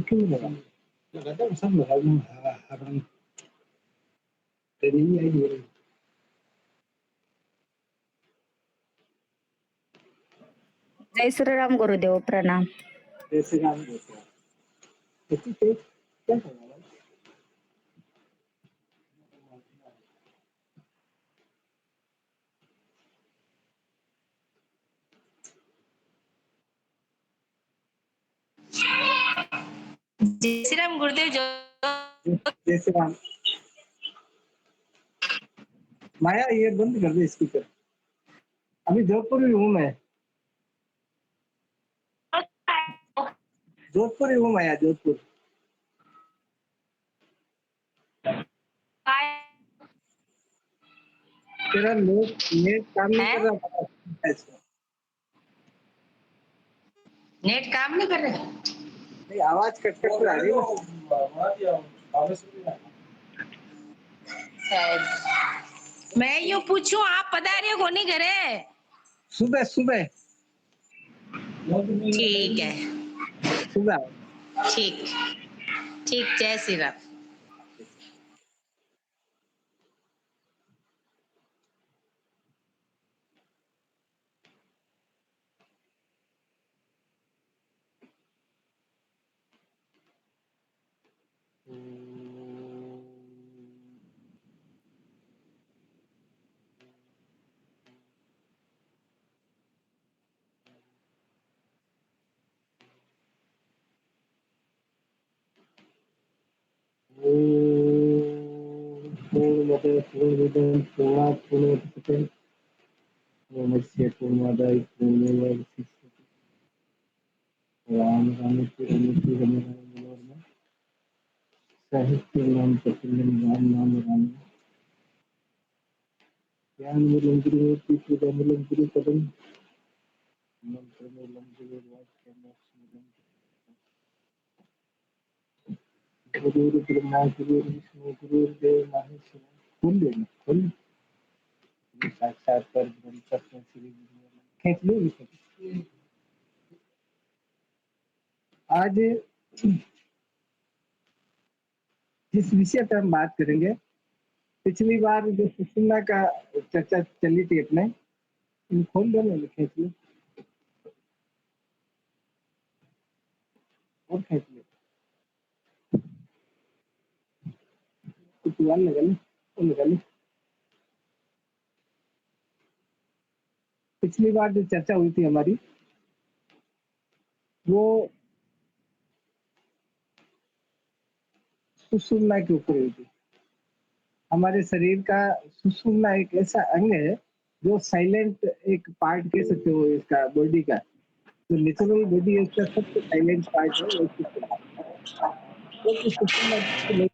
क्यों लगा लगातार सब लगा हरण ट्रेनिंग आई है। जय श्री राम गुरुदेव, प्रणाम। जैसे काम होता है तो क्या करना है? जय श्री राम गुरुदेव। जैसे काम माया ये बंद कर दे स्पीकर। अभी जोधपुर में हूँ मैं, जोधपुर ही हूँ माया, जोधपुर। तेरा नेट काम नहीं कर रहा था। नेट काम नहीं कर रहा। नहीं, आवाज कट कट कर आ रही शायद मैं यूँ पूछूं, आप पधारे हो नहीं घरे? सुबह सुबह। ठीक है, सुबह ठीक ठीक। जय श्री राम। साहित्य नाम प्रफुल्लम राम नाम राम ज्ञान मूलम गुरुमूर्ति पूजामूलम गुरु पदम मंत्रमूलम गुरु वाक्य गुरु ब्रह्मा गुरु विष्णु गुरु देव महेश्वर खुल साक्षात परब्रह्म तस्मै श्री गुरु खींच लो इसे। आज जिस विषय पर हम बात करेंगे, पिछली बार जो सुषुम्ना का चर्चा चली थी अपने, खोल दो ना, खींच लो और खींच लो, कुछ लगा लगा लो। पिछली बार जो चर्चा हुई थी हमारी, वो सुषुम्ना के ऊपर हुई थी। हमारे शरीर का सुषुम्ना एक ऐसा अंग है जो साइलेंट एक पार्ट कह सकते हो इसका, बॉडी का जो नेचुरल बॉडी है उसका सबसे साइलेंट पार्ट है वो सुषुम्ना। तो सुषुम्ना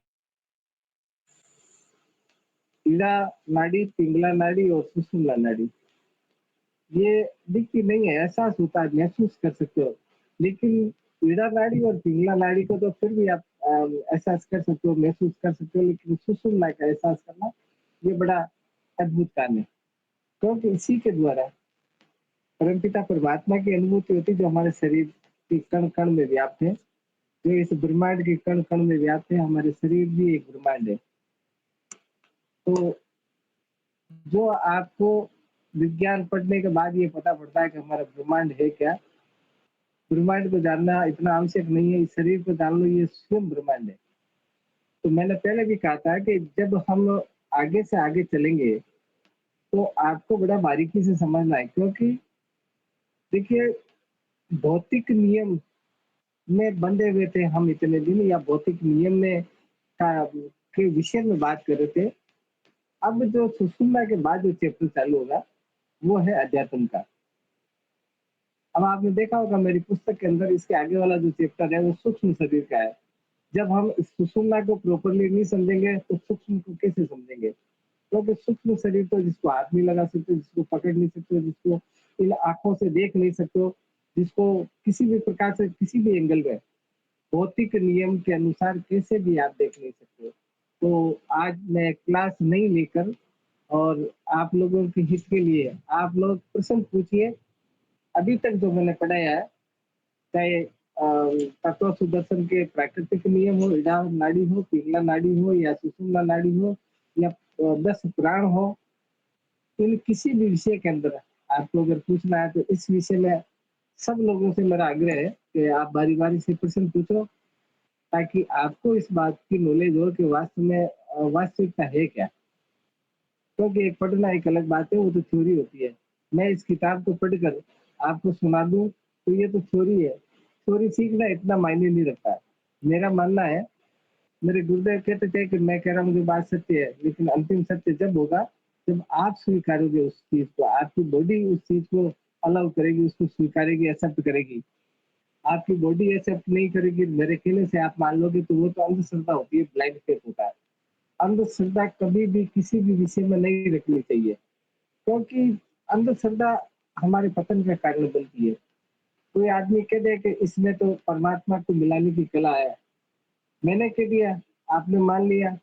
ईड़ा नाड़ी, पिंगला नाड़ी और सुषुम्ना नाड़ी ये दिखती नहीं है, एहसास होता है, महसूस कर सकते हो। लेकिन ईड़ा नाड़ी और पिंगला नाड़ी को तो फिर भी आप एहसास कर सकते हो, महसूस कर सकते हो, लेकिन सुषुम्ना का एहसास करना ये बड़ा अद्भुत काम है, क्योंकि इसी के द्वारा परमपिता परमात्मा की अनुभूति होती है जो हमारे शरीर के कण कण में व्याप्त है, जो इस ब्रह्मांड के कण कण में व्याप्त है। हमारे शरीर भी एक ब्रह्मांड है। तो जो आपको विज्ञान पढ़ने के बाद ये पता पड़ता है कि हमारा ब्रह्मांड है क्या, ब्रह्मांड को जानना इतना आवश्यक नहीं है, इस शरीर को जान लो, ये स्वयं ब्रह्मांड है। तो मैंने पहले भी कहा था कि जब हम आगे से आगे चलेंगे तो आपको बड़ा बारीकी से समझना है, क्योंकि देखिए भौतिक नियम में बंधे हुए थे हम इतने दिन, या भौतिक नियम में के विषय में बात कर रहे थे। अब जो सुषुम्ना के बाद जो चैप्टर चालू होगा वो है अध्यात्म का। अब आपने देखा होगा मेरी पुस्तक के अंदर इसके आगे वाला जो चैप्टर है वो सूक्ष्म शरीर का है। जब हम इस सुषुम्ना को प्रॉपरली नहीं समझेंगे तो सूक्ष्म को कैसे समझेंगे? क्योंकि सूक्ष्म शरीर तो जिसको हाथ नहीं लगा सकते, जिसको पकड़ नहीं सकते, जिसको इन आंखों से देख नहीं सकते, जिसको किसी भी प्रकार से किसी भी एंगल में भौतिक नियम के अनुसार कैसे भी आप देख नहीं सकते। तो आज मैं क्लास नहीं लेकर और आप लोगों के हित के लिए आप लोग प्रश्न पूछिए। अभी तक जो मैंने पढ़ाया है, चाहे तत्व सुदर्शन के प्राकृतिक नियम हो, इड़ा नाड़ी हो, पिंगला नाड़ी हो या सुषुम्ना नाड़ी हो या 10 प्राण हो, इन किसी भी विषय के अंदर आपको अगर पूछना है तो इस विषय में सब लोगों से मेरा आग्रह है कि आप बारी-बारी से प्रश्न पूछो, ताकि आपको इस बात की नॉलेज हो कि वास्तव में वास्तविकता है क्या? क्योंकि एक पढ़ना एक अलग बात है, वो तो थ्योरी होती है। मैं इस किताब को पढ़कर आपको सुना दूँ, तो ये तो थ्योरी है। थ्योरी सीखना इतना मायने नहीं रखता है। मेरा मानना है, मेरे गुरुदेव कहते थे कि मैं कह रहा हूँ जो बात सत्य है, लेकिन अंतिम सत्य जब होगा, जब आप स्वीकारोगे उस चीज़ को, आपकी बॉडी उस चीज़ को अलाउ करेगी, उसको स्वीकारेगी, एक्सेप्ट करेगी। आपकी बॉडी एक्सेप्ट नहीं करेगी, मेरे कहने से आप मान लोगे, तो वो तो अंधश्रद्धा होती है, ब्लाइंड फेथ होता है। अंधश्रद्धा कभी भी किसी भी विषय में नहीं रखनी चाहिए, क्योंकि अंधश्रद्धा हमारे पतन का कारण बनती है। कोई आदमी कह दे कि इसमें तो परमात्मा को मिलाने की कला है, मैंने कह दिया, आपने मान लिया,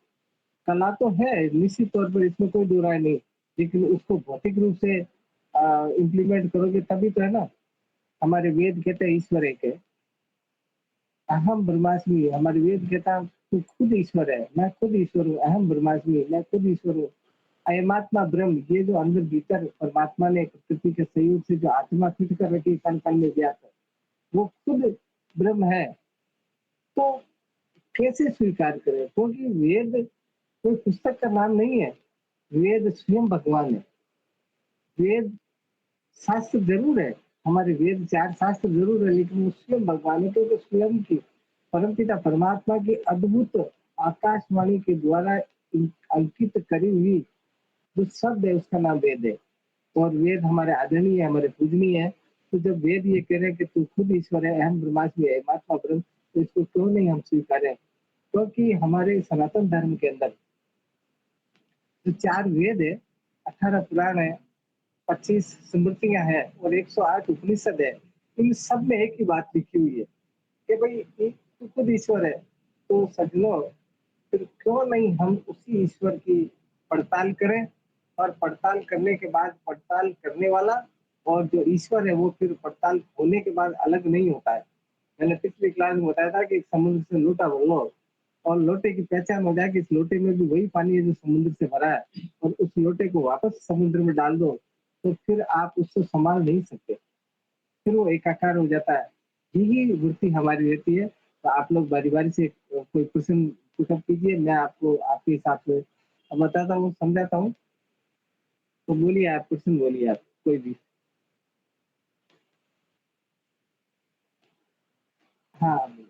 कला तो है, निश्चित तौर पर इसमें कोई दो राय नहीं, लेकिन उसको भौतिक रूप से इम्प्लीमेंट करोगे तभी तो है ना। हमारे वेद कहते हैं ईश्वर एक है, अहम ब्रह्मास्मि, हमारे वेद कहता है तू खुद ईश्वर है, मैं खुद ईश्वर हूँ, अहम ब्रह्मास्मि, मैं खुद ईश्वर हूँ। अयमात्मा ब्रह्म, ये जो अंदर भीतर परमात्मा ने प्रकृति के सहयोग से जो आत्मा फिट कर रखी कण कण में व्याप्त है, वो खुद ब्रह्म है। तो कैसे स्वीकार करें? क्योंकि वेद कोई पुस्तक का नाम नहीं है, वेद स्वयं भगवान है। वेद शास्त्र जरूर है, हमारे वेद 4 शास्त्र जरूर है, लेकिन वो स्वयं भगवान है, क्योंकि स्वयं की परमपिता परमात्मा की अद्भुत आकाशवाणी के द्वारा अंकित करी हुई जो शब्द है, उसका नाम वेद है। और वेद हमारे आदरणीय है, हमारे पूजनीय है। तो जब वेद ये कह रहे हैं कि तू खुद ईश्वर है, अहम ब्रह्मास्मि है, अयमात्मा ब्रह्म, तो इसको क्यों नहीं हम स्वीकारें? क्योंकि हमारे सनातन धर्म के अंदर जो 4 वेद है, 18 पुराण है, 25 स्मृतियाँ हैं और 108 उपनिषद है। इन सब में एक ही बात लिखी हुई है कि भाई तू खुद ईश्वर है। तो सज्जनों, फिर क्यों नहीं हम उसी ईश्वर की पड़ताल करें, और पड़ताल करने के बाद पड़ताल करने वाला और जो ईश्वर है वो फिर पड़ताल होने के बाद अलग नहीं होता है। मैंने पिछली क्लास में बताया था कि एक समुद्र से लोटा भर लो और लोटे की पहचान हो जाए कि इस लोटे में भी वही पानी है जो समुद्र से भरा है, और उस लोटे को वापस समुद्र में डाल दो, तो फिर आप उसको संभाल नहीं सकते, फिर वो एकाकार हो जाता है। यही वृत्ति हमारी रहती है। तो आप लोग बारी-बारी से कोई क्वेश्चन पुटअप कीजिए, मैं आपको आपके हिसाब से बताता हूँ, समझाता हूँ। तो बोलिए आप, क्वेश्चन बोलिए आप, कोई भी। हाँ, बोलिए।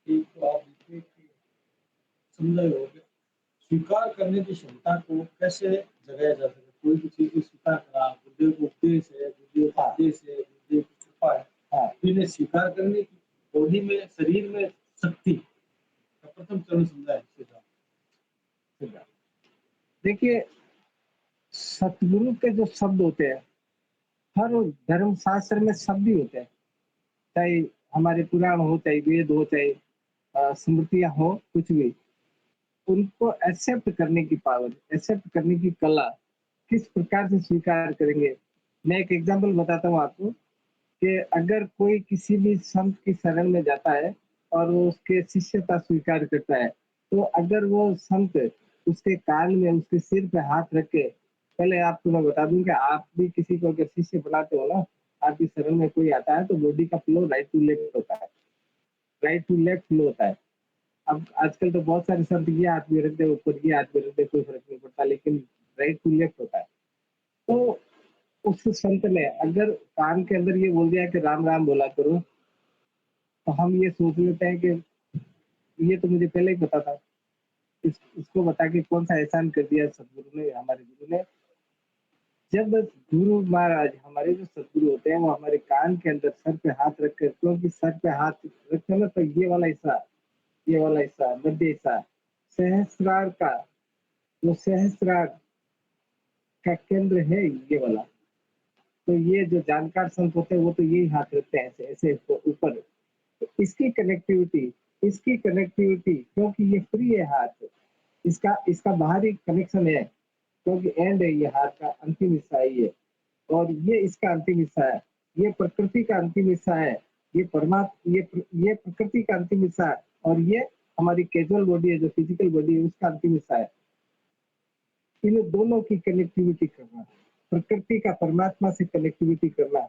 एक तो आप देखिए कि समझा ही होगा, स्वीकार करने की क्षमता को कैसे जगाया जा सकता है? कोई भी चीज़ को स्वीकार करा, गुरुदेव को उपदेश है, गुरुदेव का हाँ, आदेश है, गुरुदेव की कृपा है, हाँ, तो इन्हें स्वीकार करने की बॉडी में, शरीर में शक्ति का प्रथम चरण समझाएँ सीधा। ठीक है। देखिए, सतगुरु के जो शब्द होते हैं, हर धर्म शास्त्र में शब्द ही होते हैं। चाहे हमारे पुराण हो, चाहे वेद हो, चाहे स्मृतियाँ हो, कुछ भी। उनको एक्सेप्ट करने की पावर, एक्सेप्ट करने की कला, किस प्रकार से स्वीकार करेंगे? मैं एक एग्ज़ाम्पल बताता हूँ आपको कि अगर कोई किसी भी संत की शरण में जाता है और वो उसके शिष्यता स्वीकार करता है, तो अगर वो संत उसके कान में, उसके सिर पे हाथ रख के, पहले आपको मैं बता दूँ कि आप भी किसी को अगर शिष्य बनाते हो ना, आपकी शरण में कोई आता है तो बॉडी का फ्लो राइट टू लेफ्ट होता है, राइट टू लेफ्ट फ्लो होता है। अब आजकल तो बहुत सारे शब्द ये हाथ में रख दे, ऊपर ये हाथ में रख दे, कोई फ़र्क नहीं पड़ता, लेकिन राइट टू लेफ्ट होता है। तो उस संत ने अगर कान के अंदर ये बोल दिया कि राम, राम बोला करो, तो हम ये सोच लेते हैं कि ये तो मुझे पहले ही पता था। इसको बता के कौन-सा एहसान कर दिया सदगुरु ने, हमारे गुरु ने। जब गुरु महाराज, हमारे जो सदगुरु होते हैं, वो हमारे कान के अंदर सर पे हाथ रख कर, क्योंकि सर पे हाथ रखते हैं ना, तो ये वाला हिस्सा, मध्य हिस्सा, सहस्रार का, जो सहस्रार का केंद्र है ये वाला। तो ये जो जानकार संत होते हैं वो तो यही हाथ रखते हैं ऐसे ऐसे इसको ऊपर। तो इसकी कनेक्टिविटी, क्योंकि ये फ्री है हाथ, इसका इसका बाहरी कनेक्शन है, क्योंकि एंड है ये हाथ का, अंतिम हिस्सा है ये। और ये इसका अंतिम हिस्सा है। ये प्रकृति का अंतिम हिस्सा है। ये ये प्रकृति का अंतिम हिस्सा है और ये हमारी कैजुअल बॉडी है, जो फिजिकल बॉडी है, उसका अंतिम हिस्सा है। इन दोनों की कनेक्टिविटी करना, प्रकृति का परमात्मा से कनेक्टिविटी करना,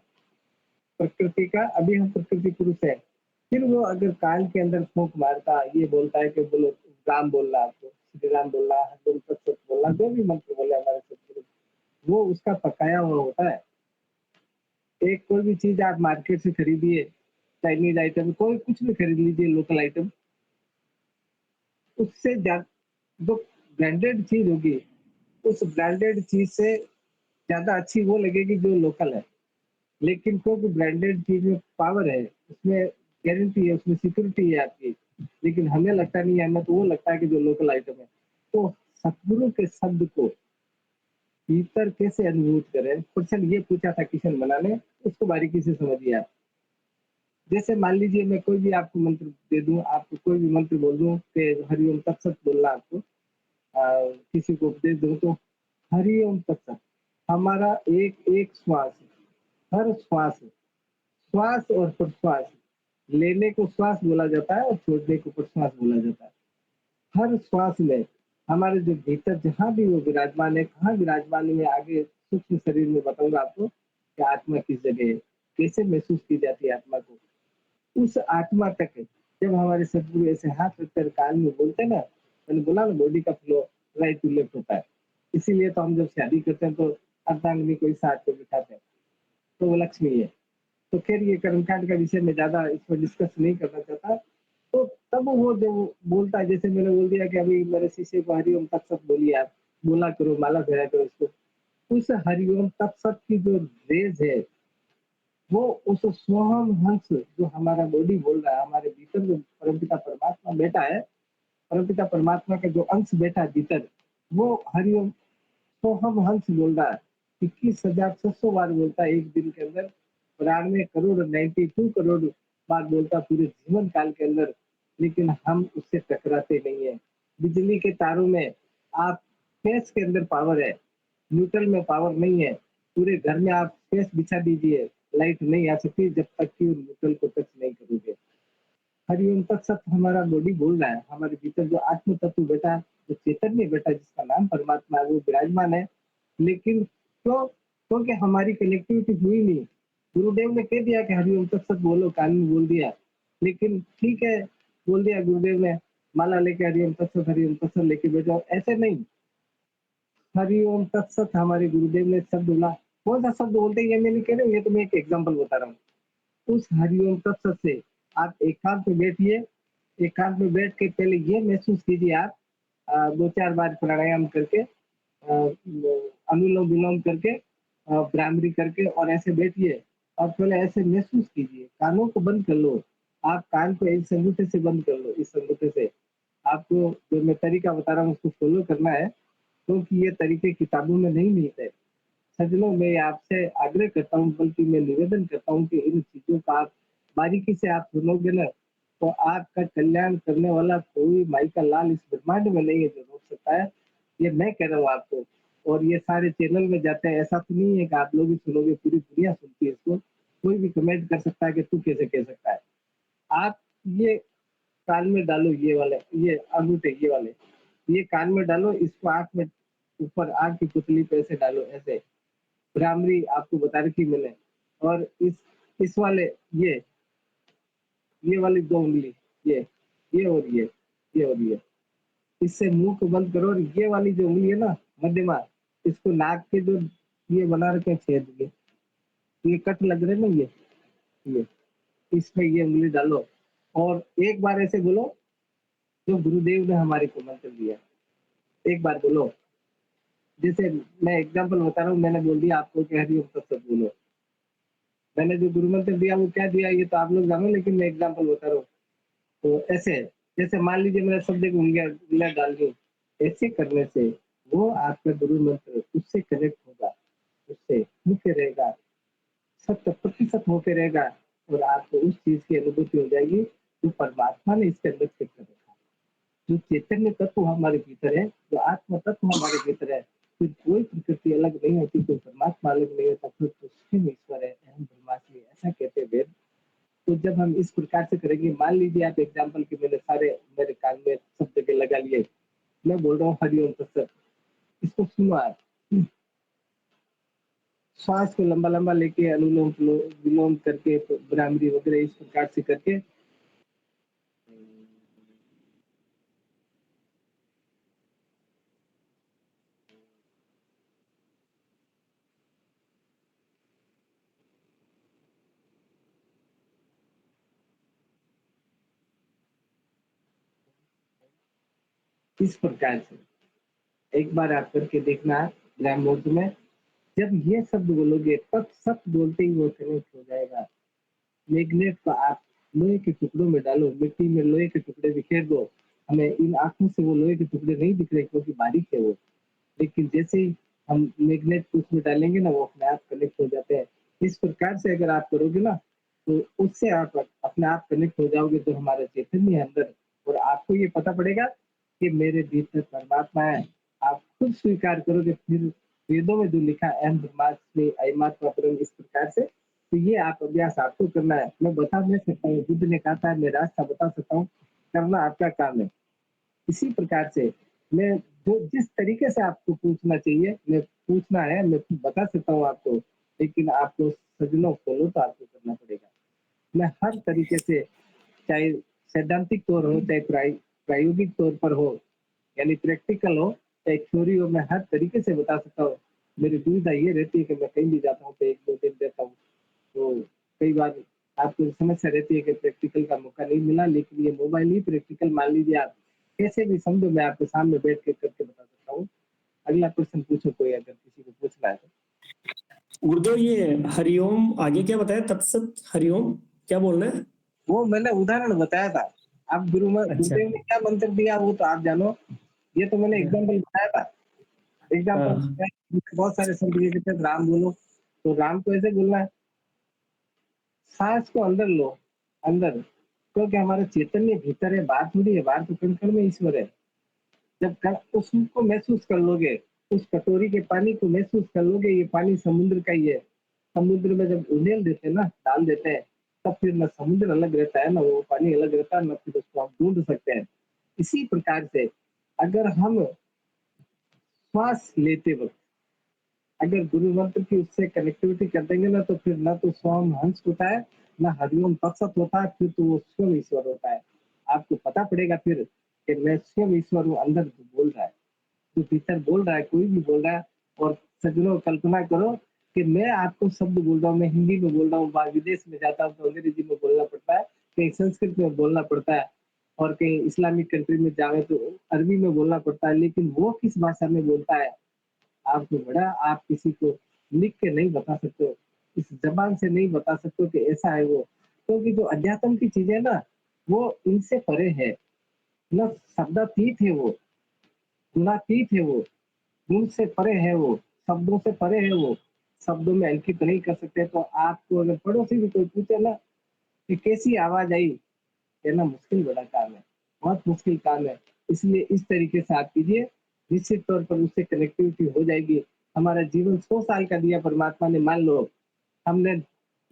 प्रकृति का, अभी हम प्रकृति पुरुष है, फिर वो अगर कान के अंदर फूंक मारता, ये बोलता है कि बोलो राम बोलना, आपको श्री राम बोलना, हरिओम तत्सत बोलना, जो भी मंत्र बोले हमारे सतगुरु, वो उसका पकाया हुआ होता है। एक कोई भी चीज आप मार्केट से खरीदिए, चाइनीज आइटम, कोई कुछ भी खरीद लीजिए, लोकल आइटम, उससे जो ब्रांडेड चीज होगी, उस ब्रांडेड चीज से ज्यादा अच्छी वो लगेगी जो लोकल है। लेकिन क्योंकि ब्रांडेड चीज में पावर है, उसमें गारंटी है, उसमें सिक्योरिटी है आपकी, लेकिन हमें लगता नहीं है, हमें तो वो लगता है कि जो लोकल आइटम है। तो सतगुरु के शब्द को भीतर कैसे अनुभूत करें, क्वेश्चन ये पूछा था किशन मना ने, उसको बारीकी से समझिए आप। जैसे मान लीजिए मैं कोई भी आपको मंत्र दे दूं, आपको कोई भी मंत्र बोल दूं कि हरिओम तत्सत बोलना, आपको किसी को उपदेश दूं तो हरिओम तत्सत, हमारा एक एक श्वास, हर श्वास, श्वास और प्रश्वास, लेने को श्वास बोला जाता है और छोड़ने को प्रश्वास बोला जाता है। हर श्वास में हमारे जो भीतर जहाँ भी वो विराजमान है, कहाँ विराजमान है, मैं आगे सूक्ष्म शरीर में बताऊंगा आपको कि आत्मा किस जगह है, कैसे महसूस की जाती है आत्मा को। उस आत्मा तक जब हमारे सदगुरु ऐसे हाथ रखकर कान में बोलते हैं ना, मैंने बोला ना बॉडी का फ्लो राइट टू लेफ्ट होता है। इसीलिए तो हम जब शादी करते हैं तो अर्धांगिनी को साथ पे बिठाते हैं, तो वो लक्ष्मी है। तो खैर ये कर्मकांड का विषय मैं ज्यादा इस पर डिस्कस नहीं करना चाहता। तो तब वो जो बोलता है, जैसे मैंने बोल दिया कि अभी मेरे शिष्य को हरिओम तत्सत बोलिए, आप बोला करो, माला फेरा करो इसको। उस हरिओम तत्सत की जो रेज है, वो उस सोहम हंस जो हमारा बॉडी बोल रहा है, हमारे भीतर जो परमपिता परमात्मा बैठा है, परमपिता परमात्मा का जो अंश बैठा है भीतर, वो हरिओम सोहम हंस बोल रहा है। 21,600 बार बोलता है एक दिन के अंदर, 92 करोड़ 92 करोड़ बार बोलता पूरे जीवन काल के अंदर। लेकिन हम उससे टकराते नहीं है। बिजली के तारों में आप फेस के अंदर पावर है, न्यूट्रल में पावर नहीं है। पूरे घर में आप फेस बिछा दीजिए, लाइट नहीं आ सकती जब तक कि न्यूट्रल को टच नहीं करोगे। हरिओम तत्सत हमारा बॉडी बोल रहा है, हमारे भीतर जो आत्म तत्व बैठा, जो चैतन्य बैठा, जिसका नाम परमात्मा है, वो विराजमान है। लेकिन क्यों? क्योंकि हमारी कनेक्टिविटी हुई नहीं। गुरुदेव ने कह दिया कि हरिओम तत्सत बोलो, कान में बोल दिया, लेकिन ठीक है, बोल दिया गुरुदेव ने, माला लेके हरिओम तत्सत लेके बैठो, ऐसे नहीं। हरिओम तत्सत हमारे गुरुदेव ने शब्द बोला। कौन सा शब्द बोलते हैं ये मैं नहीं कह रहा हूँ, ये तो मैं एक एग्जाम्पल बता रहा हूँ। उस हरिओम तत्सत से आप एकांत में बैठिए, एकांत में बैठ के पहले ये महसूस कीजिए, आप 2-4 बार प्राणायाम करके, अनुलोम विलोम करके, भ्रामरी करके, और ऐसे बैठिए और पहले ऐसे महसूस कीजिए। कानों को बंद कर लो, आप कान को इस अंगूठे से बंद कर लो, इस अंगूठे से। आपको जो मैं तरीका बता रहा हूँ उसको फॉलो करना है, क्योंकि ये तरीके किताबों में नहीं मिलते। सज्जनों, मैं आपसे आग्रह करता हूँ, बल्कि मैं निवेदन करता हूँ कि इन चीजों का आप बारीकी से आप सुनोगे ना, तो आपका कल्याण करने वाला कोई माई का लाल इस ब्रह्मांड में नहीं है जो रोक सकता है। ये मैं कह रहा हूँ आपको। और ये सारे चैनल में जाते हैं, ऐसा तो नहीं है कि आप लोग ही सुनोगे, पूरी दुनिया सुनती है इसको। कोई भी कमेंट कर सकता है कि तू कैसे कह सकता है। आप ये कान में डालो, ये वाले, ये अंगूठे, ये वाले, ये कान में डालो, इसको आंख में, ऊपर आंख की पुतली पे ऐसे डालो, ऐसे। भ्रामरी आपको बता रखी मैंने। और इस वाले, ये वाली 2 उंगली, ये और ये और ये, इससे मुंह को बंद करो। और ये वाली जो उंगली है ना, मध्यमा, इसको नाक के जो ये बना रखे हैं छेद, ये कट लग रहे हैं ना, ये इसमें ये उंगली डालो और एक बार ऐसे बोलो जो गुरुदेव ने हमारे को मंत्र दिया। एक बार बोलो, जैसे मैं एग्जांपल बता रहा हूँ, मैंने बोल दिया आपको कि हरिओम तत्सत बोलो। मैंने जो गुरु मंत्र दिया वो क्या दिया ये तो आप लोग जानो, लेकिन मैं एग्जांपल बता रहा हूँ। तो ऐसे, जैसे मान लीजिए मैंने शब्द को उंगलियां डाल दी, ऐसे करने से वो आपका गुरु मंत्र उससे कनेक्ट होगा, उससे मुख्य रहेगा, 100% होते रहेगा। और आपको उस चीज की अनुभूति हो जाएगी जो परमात्मा ने इसके अंदर फिट कर रखा है। जो चैतन्य तत्व हमारे भीतर है, जो आत्म तत्व हमारे भीतर है, फिर कोई प्रकृति अलग नहीं होती, कोई परमात्मा अलग नहीं होता, फिर तो स्वयं ईश्वर है, अहम ब्रह्मास्मि ऐसा कहते हैं वेद। तो जब हम इस प्रकार से करेंगे, मान लीजिए आप एग्जाम्पल के मैंने सारे मेरे कान में सब जगह लगा लिए, मैं बोल रहा हूँ हरिओम तत्सत, इसको सुनो आप। श्वास को लंबा लंबा लेके अनुलोम विलोम करके तो भ्रामरी वगैरह इस प्रकार से करके इस प्रकार से एक बार आप करके देखना ब्रह्म मुहूर्त में। जब ये शब्द बोलोगे तब शब्द बोलते ही वो कनेक्ट हो जाएगा। मैग्नेट को आप लोहे के टुकड़ों में डालो, मिट्टी में लोहे के टुकड़े बिखेर दो, हमें इन आंखों से वो लोहे के टुकड़े नहीं दिख रहे क्योंकि बारीक है वो, लेकिन जैसे ही हम मैग्नेट को उसमें डालेंगे ना वो अपने आप कनेक्ट हो जाते हैं। इस प्रकार से अगर आप करोगे ना तो उससे आप अपने आप कनेक्ट हो जाओगे, तो हमारा चैतन्य है अंदर, और आपको ये पता पड़ेगा कि मेरे भीतर परमात्मा है। आप खुद स्वीकार करोगे, फिर वेदों में जो लिखा है अहम ब्रह्मास्मि अयमात्मा परम, इस प्रकार से, तो ये आप अभ्यास आपको करना है। मैं बता नहीं सकता हूँ, बुद्ध ने कहा था मैं रास्ता बता सकता हूँ, करना आपका काम है। इसी प्रकार से मैं जो जिस तरीके से आपको पूछना चाहिए, मैं पूछना है, मैं बता सकता हूँ आपको, लेकिन आपको सजनों फॉलो तो आपको करना पड़ेगा। मैं हर तरीके से, चाहे सैद्धांतिक तौर हो, चाहे प्रायोगिक तौर पर हो, यानी प्रैक्टिकल हो, चाहे थ्योरी हो, मैं हर तरीके से बता सकता हूँ। मेरी दुविधा ये रहती है कि मैं कहीं भी जाता हूँ तो 1-2 दिन रहता हूँ, तो कई बार आपको समस्या रहती है कि प्रैक्टिकल का मौका नहीं मिला, लेकिन ये मोबाइल ही प्रैक्टिकल मान लीजिए आप। कैसे भी समझो, मैं आपके सामने बैठ के करके बता सकता हूँ। अगला क्वेश्चन पूछो कोई, अगर किसी को पूछना है तो। गुरुदेव ये हरिओम आगे क्या बताया, तत्सत हरिओम क्या बोलना है? वो मैंने उदाहरण बताया था। आप अच्छा। गुरुदेव ने क्या मंत्र दिया वो तो आप जानो, ये तो मैंने एग्जाम्पल बताया था। एग्जाम्पल हाँ। बहुत सारे संत ये कहते हैं राम बोलो, तो राम को ऐसे बोलना है, सांस को अंदर लो, अंदर, क्योंकि हमारा चैतन्य भीतर है, बाहर थोड़ी है, बाहर तो कण कण में ईश्वर है। जब उसको महसूस कर लोगे, उस कटोरी के पानी को महसूस कर लोगे, ये पानी समुद्र का ही है। समुद्र में जब उंडेल देते हैं ना, डाल देते हैं, तब फिर न समुद्र अलग रहता है, ना वो पानी अलग रहता है, न फिर उसको आप ढूंढ सकते हैं। इसी प्रकार से अगर हम श्वास लेते वक्त अगर गुरु मंत्र की उससे कनेक्टिविटी कर देंगे ना, तो फिर ना तो स्वयं हंस होता है, ना हरिओम तत्सत होता है, फिर तो वो स्वयं ईश्वर होता है। आपको पता पड़ेगा फिर कि मैं स्वयं ईश्वर हूँ, अंदर जो बोल रहा है, जो भीतर बोल रहा है, कोई भी बोल रहा है। और सज्जनों कल्पना करो कि मैं आपको शब्द बोल रहा हूँ, मैं हिंदी में बोल रहा हूँ, बाहर विदेश में जाता हूँ तो अंग्रेजी में बोलना पड़ता है, कहीं संस्कृत में बोलना पड़ता है, और कहीं इस्लामिक कंट्री में जावे तो अरबी में बोलना पड़ता है, लेकिन वो किस भाषा में बोलता है आपको बड़ा, आप किसी को लिख के नहीं बता सकते हो, इस जबान से नहीं बता सकते हो कि ऐसा है वो, क्योंकि जो अध्यात्म की चीजें ना वो इनसे परे है, न शब्दातीत है वो, गुणातीत है वो, गुण से परे है वो, शब्दों से परे है वो, शब्दों में अंकित नहीं कर सकते। तो आपको अगर पड़ोसी भी कोई पूछे ना कि कैसी आवाज आई, कहना मुश्किल बड़ा काम है, बहुत मुश्किल काम है। इसलिए इस तरीके से आप कीजिए, निश्चित तौर पर उससे कनेक्टिविटी हो जाएगी। हमारा जीवन 100 साल का दिया परमात्मा ने, मान लो हमने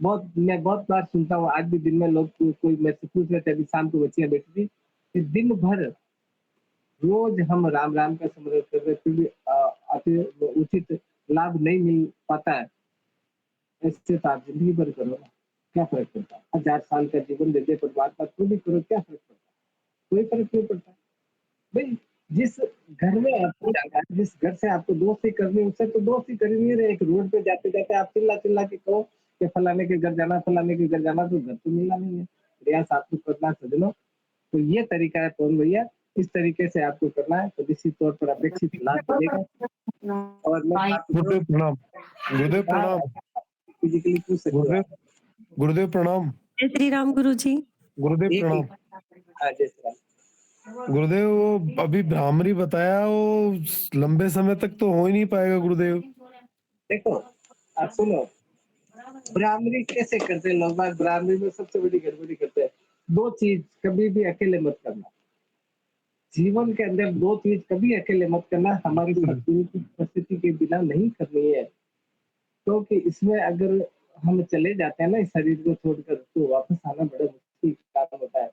मैं बहुत बार सुनता हूँ, आज भी दिन में लोग कोई मेरे से पूछ रहे थे, अभी शाम को बच्चियां बैठी थी कि दिन भर रोज हम राम राम का स्मरण कर रहे, फिर भी उचित लाभ नहीं मिल पाता है। ऐसे तो आप जिंदगी भर करो ना, क्या फर्क पड़ता है? 1000 साल का जीवन दे दे परमात्मा, तो भी करो, क्या फर्क पड़ता है? कोई फर्क नहीं पड़ता भाई। जिस घर में आपको जाना है, जिस घर से आपको दोस्ती करनी है, उससे तो दोस्ती कर ही नहीं रहे। एक रोड पे जाते जाते आप चिल्ला चिल्ला के कहो कि फलाने के घर जाना, फलाने के घर जाना, तो घर तो मिलना नहीं है। प्रयास आपको करना सजनो, तो ये तरीका है पवन भैया, इस तरीके से आपको करना है, तो निश्चित तौर पर अपेक्षित लाभ मिलेगा। और मैं आपको गुरुदेव प्रणाम। गुरुदेव प्रणाम। फिजिकली पूछ सकते हो गुरुदेव आप। गुरुदेव प्रणाम। जय श्री राम गुरु जी। गुरुदेव एक प्रणाम। हाँ जैसे गुरुदेव वो अभी भ्रामरी बताया, वो लंबे समय तक तो हो ही नहीं पाएगा गुरुदेव। देखो, आप सुनो, ब्राह्मणी कैसे करते हैं लोग बाग, ब्राह्मणी में सबसे बड़ी गड़बड़ी करते हैं। दो चीज कभी भी अकेले मत करना, जीवन के अंदर दो चीज कभी अकेले मत करना, हमारी सदगुरु की उपस्थिति के बिना नहीं करनी है, क्योंकि इसमें अगर हम चले जाते हैं ना इस शरीर को छोड़कर, तो वापस आना बड़ा मुश्किल काम होता है।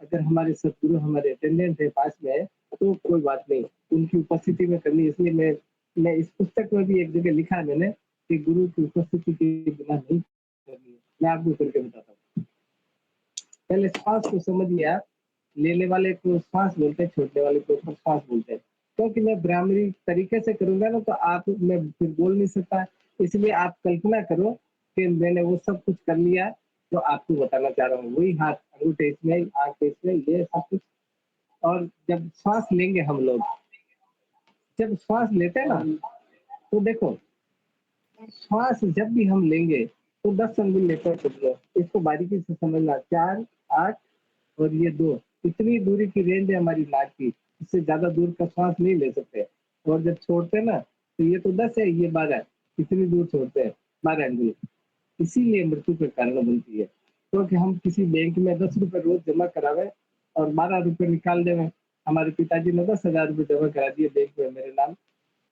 अगर हमारे सदगुरु हमारे अटेंडेंट है, पास में है, तो कोई बात नहीं, उनकी उपस्थिति में करनी। इसलिए मैं इस पुस्तक में भी एक जगह लिखा है मैंने कि गुरु की उपस्थिति के बिना नहीं करनी है। मैं आपको करके बताता हूँ। पहले श्वास को समझिए आप। लेने वाले को श्वास बोलते हैं, छोड़ने वाले को श्वास बोलते हैं। क्योंकि मैं ब्राह्मणी तरीके से करूंगा ना, तो आप मैं फिर बोल नहीं सकता। इसलिए आप कल्पना करो कि मैंने वो सब कुछ कर लिया, जो आपको बताना चाह रहा हूँ। वही हाथ अंगूठे इसमें, आंख इसमें, ये सब कुछ। और जब श्वास लेंगे हम लोग, जब श्वास लेते हैं ना, तो देखो श्वास जब भी हम लेंगे तो 10 अंगुल लेकर चलो। इसको बारीकी से समझना। 4, 8 और ये 2, इतनी दूरी की रेंज है हमारी नाक की। इससे ज्यादा दूर का श्वास नहीं ले सकते। और जब छोड़ते हैं ना, तो ये तो 10 है, ये 12, इतनी दूर छोड़ते हैं, 12 अंगुल। इसीलिए मृत्यु का कारण बनती है। क्योंकि हम किसी बैंक में 10 रुपए रोज जमा करावे और 12 रुपए निकाल देवे। हमारे पिताजी ने 10,000 रुपए जमा करा दिए बैंक में मेरे नाम,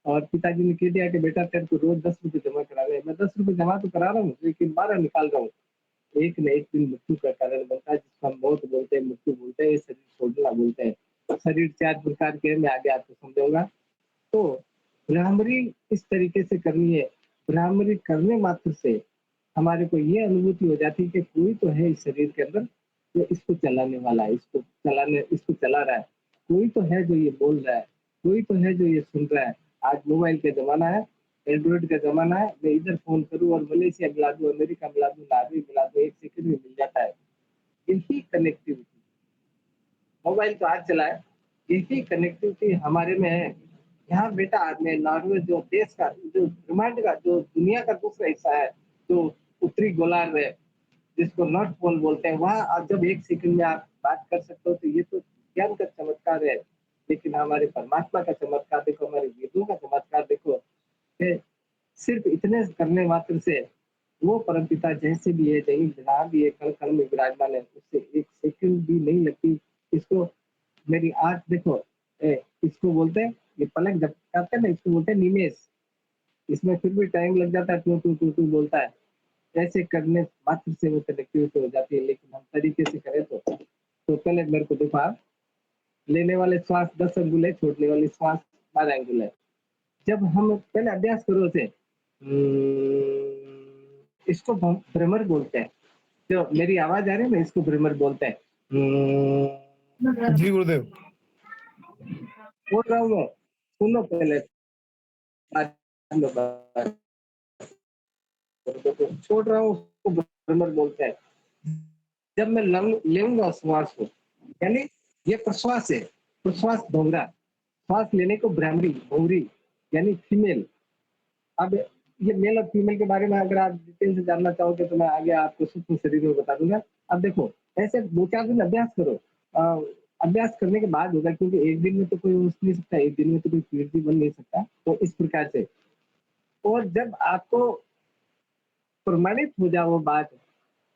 और पिताजी ने कह दिया कि बेटा तेरे को रोज 10 रुपए जमा करा ले। मैं 10 रुपए जमा तो करा रहा हूँ, लेकिन 12 निकाल रहा हूँ। एक न एक दिन मृत्यु का कारण बनता है, जिसको हम मौत बोलते हैं, मृत्यु बोलते हैं, शरीर छोड़ना बोलते हैं। शरीर 4 प्रकार के हैं, मैं आगे आपको समझाऊंगा। तो भ्रामरी इस तरीके से करनी है। भ्रामरी करने मात्र से हमारे को ये अनुभूति हो जाती है कि कोई तो है इस शरीर के अंदर जो इसको चलाने वाला है, इसको चला रहा है। कोई तो है जो ये बोल रहा है, कोई तो है जो ये सुन रहा है। आज मोबाइल का जमाना है, एंड्रॉइड का जमाना है। मैं इधर फोन करूँ और मलेशिया मिला दूं, अमेरिका मिला दूं, नार्वे मिला दूं, 1 सेकंड में मिल जाता है। यही कनेक्टिविटी, मोबाइल तो आज चला है, यही कनेक्टिविटी हमारे में है। यहाँ बेटा मैं नॉर्वे जो देश का, जो ब्रह्मांड का, जो दुनिया का दूसरा हिस्सा है, जो उत्तरी गोलार्ध है, जिसको नॉर्थ पोल बोलते हैं, वहाँ आप जब 1 सेकंड में आप बात कर सकते हो, तो ये तो ज्ञान का चमत्कार है। लेकिन हमारे परमात्मा का चमत्कार देखो, हमारे वेदों का चमत्कार देखो, कि सिर्फ इतने करने मात्र से वो परमपिता जैसे भी है, कहीं जहाँ भी है, कण कण में विराजमान है, उससे 1 सेकंड भी नहीं लगती। इसको मेरी आंख देखो, इसको बोलते हैं, ये पलक झपकाते हैं ना, इसको बोलते हैं निमेष। इसमें फिर भी टाइम लग जाता है, टू टू टू टू बोलता है। ऐसे करने मात्र से वो कनेक्टिविटी हो जाती है। लेकिन हम तरीके से करें तो पहले मेरे को देखो आप, लेने वाले श्वास 10 अंगुल है, छोड़ने वाली श्वास 12 अंगुल है। जब हम पहले अभ्यास करो से, इसको भ्रमर बोलते हैं। जो मेरी आवाज आ रही है ना, इसको भ्रमर बोलते हैं। जी गुरुदेव। बोल रहा हूँ मैं, सुनो पहले। छोड़ रहा हूँ, उसको भ्रमर बोलते हैं। जब मैं लेऊंगा श्वास को, यानी ये प्रश्वास है, प्रश्वास भोंगरा, श्वास लेने को भ्रामरी, भोंगरी यानी फीमेल। अब ये मेल और फीमेल के बारे में अगर आप डिटेल से जानना चाहोगे तो मैं आगे आपको सूक्ष्म शरीर में बता दूंगा। अब देखो, ऐसे 2-4 दिन अभ्यास करो। अभ्यास करने के बाद होगा, क्योंकि एक दिन में तो कोई उठ नहीं सकता, एक दिन में तो कोई पीएचडी बन नहीं सकता। तो इस प्रकार से, और जब आपको प्रमाणित हो जाए वो बात,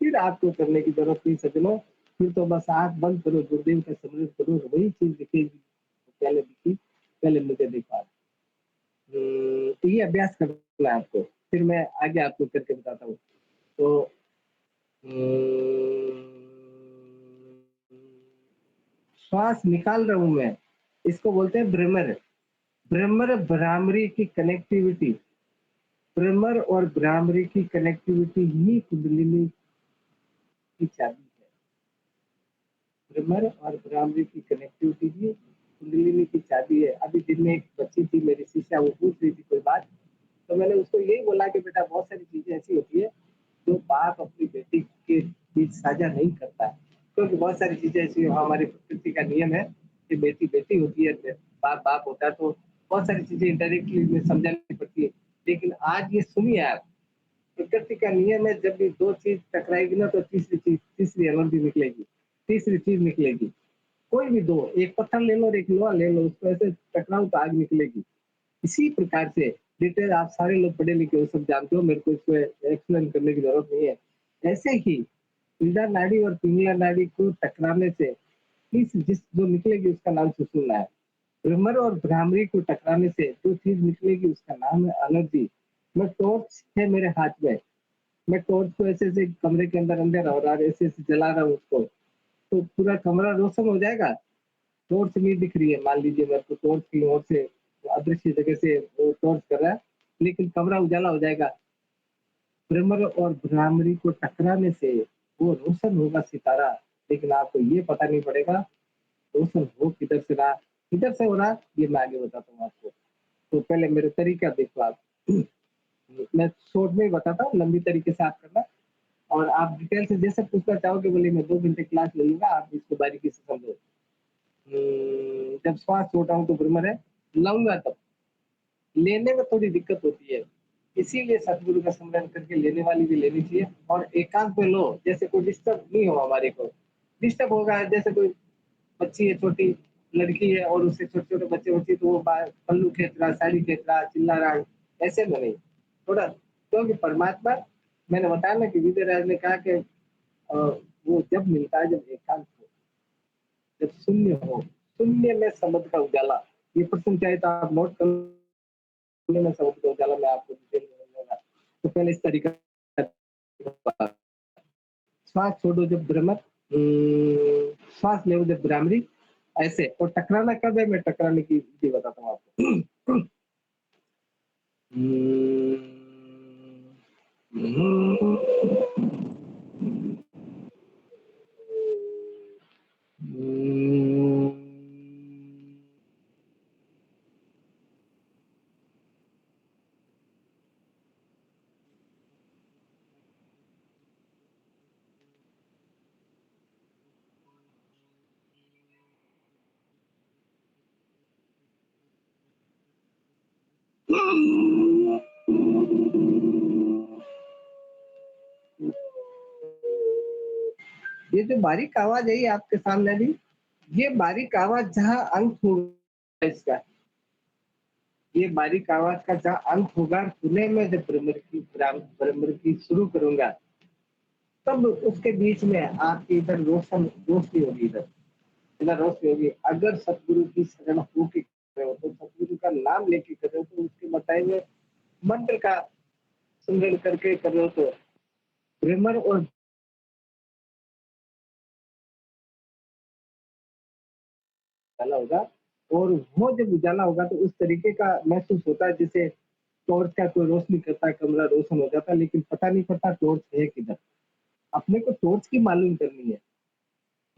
फिर आपको करने की जरूरत नहीं सजनो। फिर तो बस आंख बंद करो, गुरुदेव का स्मरण करो, वही चीज दिखेगी पहले दिखी, पहले मुझे दिखा। तो ये अभ्यास करना है आपको, फिर मैं आगे आपको करके बताता हूँ। तो श्वास निकाल रहा हूं मैं, इसको बोलते हैं भ्रमर। भ्रमर भ्रामरी की कनेक्टिविटी, भ्रमर और भ्रामरी की कनेक्टिविटी ही कुंडलिनी की चाबी है। भ्रमर और भ्रामरी की कनेक्टिविटी ही कुंडलिनी की चाबी है। अभी दिन में एक बच्ची थी मेरी शिष्या, वो पूछ रही थी कोई बात, तो मैंने उसको यही बोला कि बेटा बहुत सारी चीजें ऐसी होती है जो बाप अपनी बेटी के बीच साझा नहीं करता है। क्योंकि बहुत सारी चीजें ऐसी, हमारी प्रकृति का नियम है कि बेटी बेटी होती है, बाप बाप होता है। तो बहुत सारी चीजें इनडायरेक्टली समझानी पड़ती है। लेकिन आज ये सुनिए आप, प्रकृति का नियम है, जब भी 2 चीज टकराएगी ना, तो तीसरी एनर्जी निकलेगी, तीसरी चीज निकलेगी। कोई भी 2, एक पत्थर ले लो और एक लोहा ले लो, उसको ऐसे टकराओ तो आग निकलेगी। इसी प्रकार से डिटेल आप सारे लोग पढ़े लिखे हो, सब जानते हो, मेरे को इसको एक्सप्लेन करने की जरूरत नहीं है। ऐसे ही ईड़ा नाड़ी और पिंगला नाड़ी को टकराने से इस जिस जो निकलेगी उसका नाम सुषुम्ना है। भ्रमर और भ्रामरी को टकराने से जो चीज निकलेगी उसका नाम है एनर्जी। मैं टॉर्च है मेरे हाथ में, मैं टॉर्च को ऐसे ऐसे कमरे के अंदर अंदर और ऐसे ऐसे जला रहा हूँ उसको, तो पूरा कमरा रोशन हो जाएगा। टॉर्च नहीं दिख रही है, मान लीजिए मेरे को टॉर्च की ओर से अदृश्य जगह से वो टॉर्च कर रहा है, लेकिन कमरा उजाला हो जाएगा। भ्रमर और भ्रामरी को टकराने से वो रोशन होगा सितारा, लेकिन आपको ये पता नहीं पड़ेगा रोशन हो किधर से रहा, किधर से हो रहा, ये मैं आगे बताता हूँ आपको। तो पहले मेरे तरीका देखो आप। मैं शॉर्ट में ही बताता हूँ, लंबी तरीके से आप करना, और आप डिटेल से जैसे पूछना चाहोगे बोले मैं 2 घंटे क्लास ले लूंगा, आप इसको बारीकी से समझो। जब श्वास छोटा हूँ तो भ्रमर है, लाऊंगा तब लेने में थोड़ी दिक्कत होती है, इसीलिए सतगुरु का स्मरण करके लेने वाली भी लेनी चाहिए। और एकांत में लो, जैसे कोई डिस्टर्ब नहीं हो हमारे को। डिस्टर्ब होगा जैसे कोई बच्ची है, छोटी लड़की है और उससे छोटे छोटे बच्चे होती है, तो वो पल्लू खींच रहा, साड़ी खींच रहा, चिल्ला रहा है, ऐसे में नहीं। थोड़ा क्योंकि परमात्मा, मैंने बताया ना कि विजयराज ने कहा कि वो जब मिलता है जब एकांत हो, जब शून्य हो, शून्य में शब्द का उजाला। ये प्रश्न चाहे तो आप नोट कर, में शब्द का उजाला मैं आपको डिटेल में बताऊंगा। तो पहले इस तरीका, श्वास छोड़ो जब भ्रमर, श्वास ले जब भ्रामरी, ऐसे। और टकराना कब है, मैं टकराने की विधि बताता हूँ आपको। ये जो बारीक आवाज है ये आपके सामने भी, ये बारीक आवाज जहाँ अंत होगा इसका, ये बारीक आवाज का जहाँ अंत होगा, पुणे में जब भ्रमर की शुरू करूंगा, तब उसके बीच में आपकी इधर रोशनी होगी, इधर इधर रोशनी होगी। अगर सतगुरु की शरण होके कर रहे हो, तो सतगुरु का नाम लेके कर रहे हो, तो उसके बताए हुए मंत्र का सुमिरन करके कर रहे हो, तो भ्रमर और उजाला होगा। और वो जब उजाला होगा तो उस तरीके का महसूस होता है जैसे टॉर्च का कोई रोशनी करता है, कमरा रोशन हो जाता है, लेकिन पता नहीं पड़ता टॉर्च है किधर। अपने को टॉर्च की मालूम करनी है,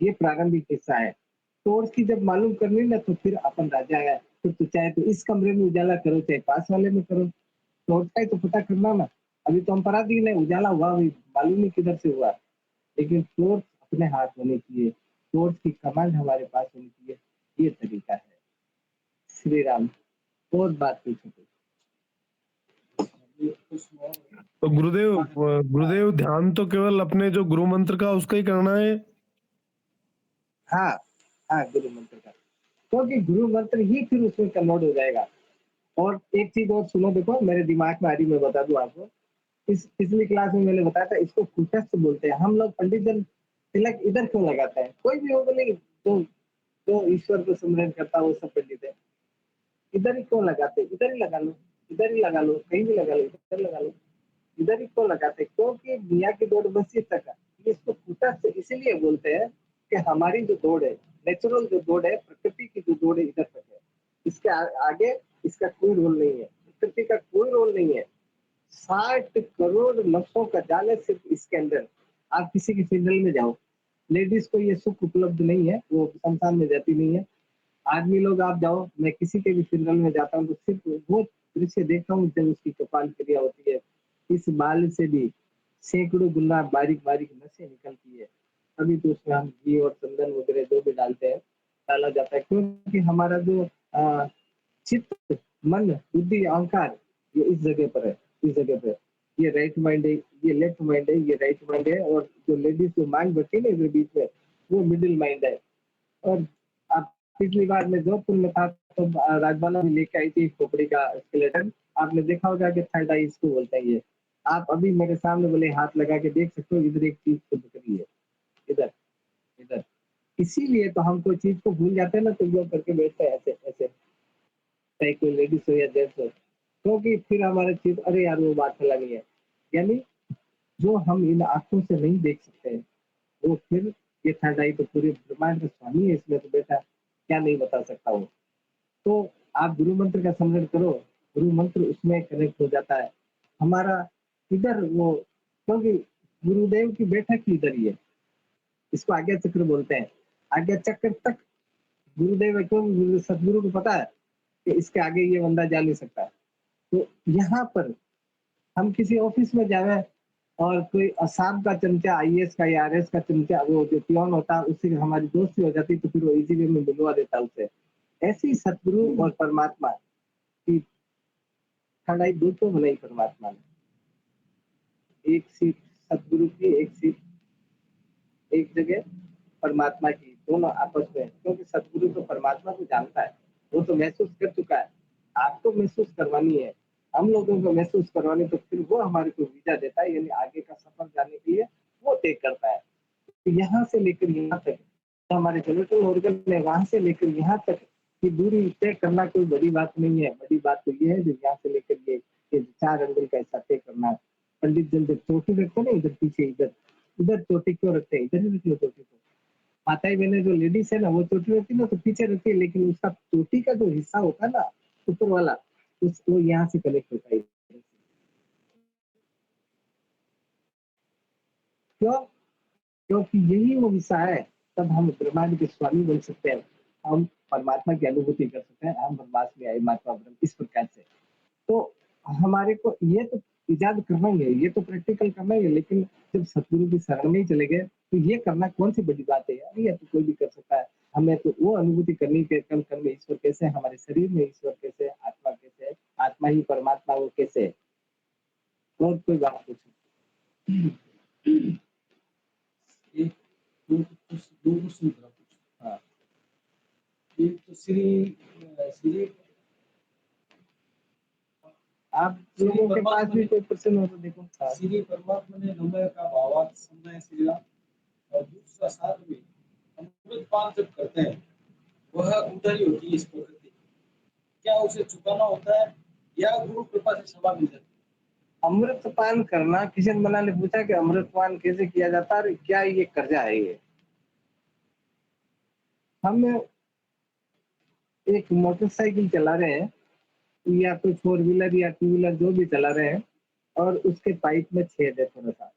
ये प्रारंभिक हिस्सा है। टॉर्च की जब मालूम करनी ना, तो फिर अपन राजा है। फिर तो चाहे तो इस कमरे में उजाला करो, चाहे पास वाले में करो, टॉर्च का ही तो पता करना ना। अभी तो हम पराधीन है, उजाला हुआ अभी मालूम नहीं किधर से हुआ, लेकिन टॉर्च अपने हाथ होनी चाहिए, टॉर्च की कमांड हमारे पास होनी चाहिए। ये तरीका है। श्री राम। और बात पूछो तो। तो गुरुदेव ध्यान तो केवल अपने जो गुरु मंत्र का उसका ही करना है। हाँ हाँ, गुरु मंत्र का, क्योंकि गुरु मंत्र ही फिर उसमें कन्वर्ट हो जाएगा। और एक चीज और सुनो, देखो मेरे दिमाग में आ रही, मैं बता दूं आपको। इस पिछली क्लास में मैंने बताया था, इसको कुटस्थ बोलते हैं। हम लोग पंडित जन तिलक इधर क्यों लगाते हैं, कोई भी हो बोले तो जो ईश्वर को सुमिरन करता है वो सब पंडित है, इधर ही क्यों लगाते हैं, इधर ही लगा लो, इधर ही लगा लो, कहीं भी लगा लो, इधर लगा लो, इधर ही क्यों लगाते हैं, क्योंकि दुनिया की दौड़ बस इस तक है। इसको कुटस्थ इसीलिए बोलते हैं कि हमारी जो दौड़ है, नेचुरल जो दौड़ है, प्रकृति की जो दौड़ है, इधर तक है। इसके आगे इसका कोई रोल नहीं है, प्रकृति का कोई रोल नहीं है। 60 करोड़ नफ्सों का जाल है सिर्फ इसके अंदर। आप किसी की फिनल में जाओ, लेडीज को ये सुख उपलब्ध नहीं है, वो शमशान में जाती नहीं है। आदमी लोग आप जाओ, मैं किसी के भी फिनल में जाता हूँ तो सिर्फ वो दृश्य देखता हूँ जब उसकी कपाल क्रिया होती है। इस बाल से भी सैकड़ों गुना बारीक बारीक नसें निकलती है। अभी तो उसमें हम घी और चंदन वगैरह जो भी डालते हैं, डाला जाता है, क्योंकि हमारा जो चित्त, मन, बुद्धि, अहंकार, ये इस जगह पर है, इस जगह पे। ये राइट माइंड है, ये लेफ्ट माइंड है, ये राइट माइंड है, और जो लेडीज जो माइंड बची है ना इधर बीच में, वो मिडिल माइंड है। और आप पिछली बार मैं जोधपुर में था तो राजबाला भी लेके आई थी खोपड़ी का स्केलेटन। आपने देखा होगा कि थर्ड आई इसको बोलते हैं ये। आप अभी मेरे सामने बोले हाथ लगा के देख सकते हो, इधर एक चीज खुद करी है, इधर इधर इसीलिए तो हम कोई चीज को भूल जाते हैं ना, तो वो करके बैठते हैं ऐसे ऐसे, चाहे कोई लेडीज हो या जेंट्स हो, क्योंकि फिर हमारे चीज अरे यार वो बात फलानी है। यानी जो हम इन आंखों से नहीं देख सकते हैं, वो फिर ये थर्ड आई तो पूरे ब्रह्मांड का स्वामी है, इसमें तो बेटा क्या नहीं बता सकता वो। तो आप गुरु मंत्र का स्मरण करो, गुरु मंत्र उसमें कनेक्ट हो जाता है हमारा। इधर वो, क्योंकि गुरुदेव की बैठक ही इधर ही है, इसको आज्ञा चक्र बोलते हैं। आज्ञा चक्र तक गुरुदेव है, क्यों सदगुरु को पता है कि इसके आगे ये बंदा जा नहीं सकता। तो यहाँ पर हम किसी ऑफिस में जावे और कोई असाम का चमचा, आईएएस का या आरएस का चमचा, वो जो पियोन होता है, उससे हमारी दोस्ती हो जाती, तो फिर वो इजी वे में मिलवा देता उससे। ऐसे ही सतगुरु और परमात्मा की खड़ाई दो तो बनाई परमात्मा ने, एक सीट सतगुरु की, एक सीट एक जगह परमात्मा की, दोनों आपस में। क्योंकि सतगुरु तो परमात्मा को जानता है, वो तो महसूस कर चुका है। आपको महसूस करवानी है, हम लोगों को महसूस करवानी, तो फिर वो हमारे को वीजा देता है, यानी आगे का सफर जाने के लिए वो तय करता है। तो यहाँ से लेकर यहाँ तक तो हमारे जनरेटर ऑर्गन है, वहां से लेकर यहाँ तक की दूरी तय करना कोई बड़ी बात नहीं है। बड़ी बात तो ये है जो यहाँ से लेकर ये 4 अंगुल का हिस्सा तय करना है। पंडित जन जब चोटी रखते हैं ना, इधर पीछे, इधर इधर चोटी क्यों रखते हैं, इधर ही रखिए चोटी को। माताएं बहनें जो लेडीज है ना, वो चोटी रखती है ना, तो पीछे रखती है, लेकिन उसका चोटी का जो हिस्सा होता है ना, ऊपर वाला, वो यहाँ से कनेक्ट होता है। क्यों? क्योंकि यही वो हिस्सा है, तब हम ब्रह्मांड के स्वामी बन सकते हैं, हम परमात्मा की अनुभूति कर सकते हैं, हम ब्रह्मांड में आए महात्मा ब्रह्म, इस प्रकार से। तो हमारे को ये तो इजाद करना ही है, ये तो प्रैक्टिकल करना ही है, लेकिन जब सतगुरु की शरण में ही चले गए, तो ये करना कौन सी बड़ी बात है यार, ये तो कोई भी कर सकता है। हमें तो वो अनुभूति करनी है, कल कल में ईश्वर कैसे है, हमारे शरीर में ईश्वर कैसे है, आत्मा कैसे है, आत्मा ही परमात्मा वो कैसे है, और कोई बात पूछो। एक दो क्वेश्चन करा कुछ। हाँ, एक तो श्री आप लोगों के पास भी कोई प्रश्न हो तो देखो। हाँ। श्री परमात्मा ने नमय का भावार्थ समझाया श्री राम। और दूसरा साथ में अमृत पान जब करते हैं, वह उधारी होती है इस प्रकृति, क्या उसे चुकाना होता है या गुरु कृपा से क्षमा मिल जाती है? अमृतपान करना, किशन मना ने पूछा कि अमृतपान कैसे किया जाता है और क्या ये कर्जा है। ये हम एक मोटरसाइकिल चला रहे हैं, या कोई 4 व्हीलर या 2 व्हीलर जो भी चला रहे हैं, और उसके पाइप में छेद है थोड़ा सा।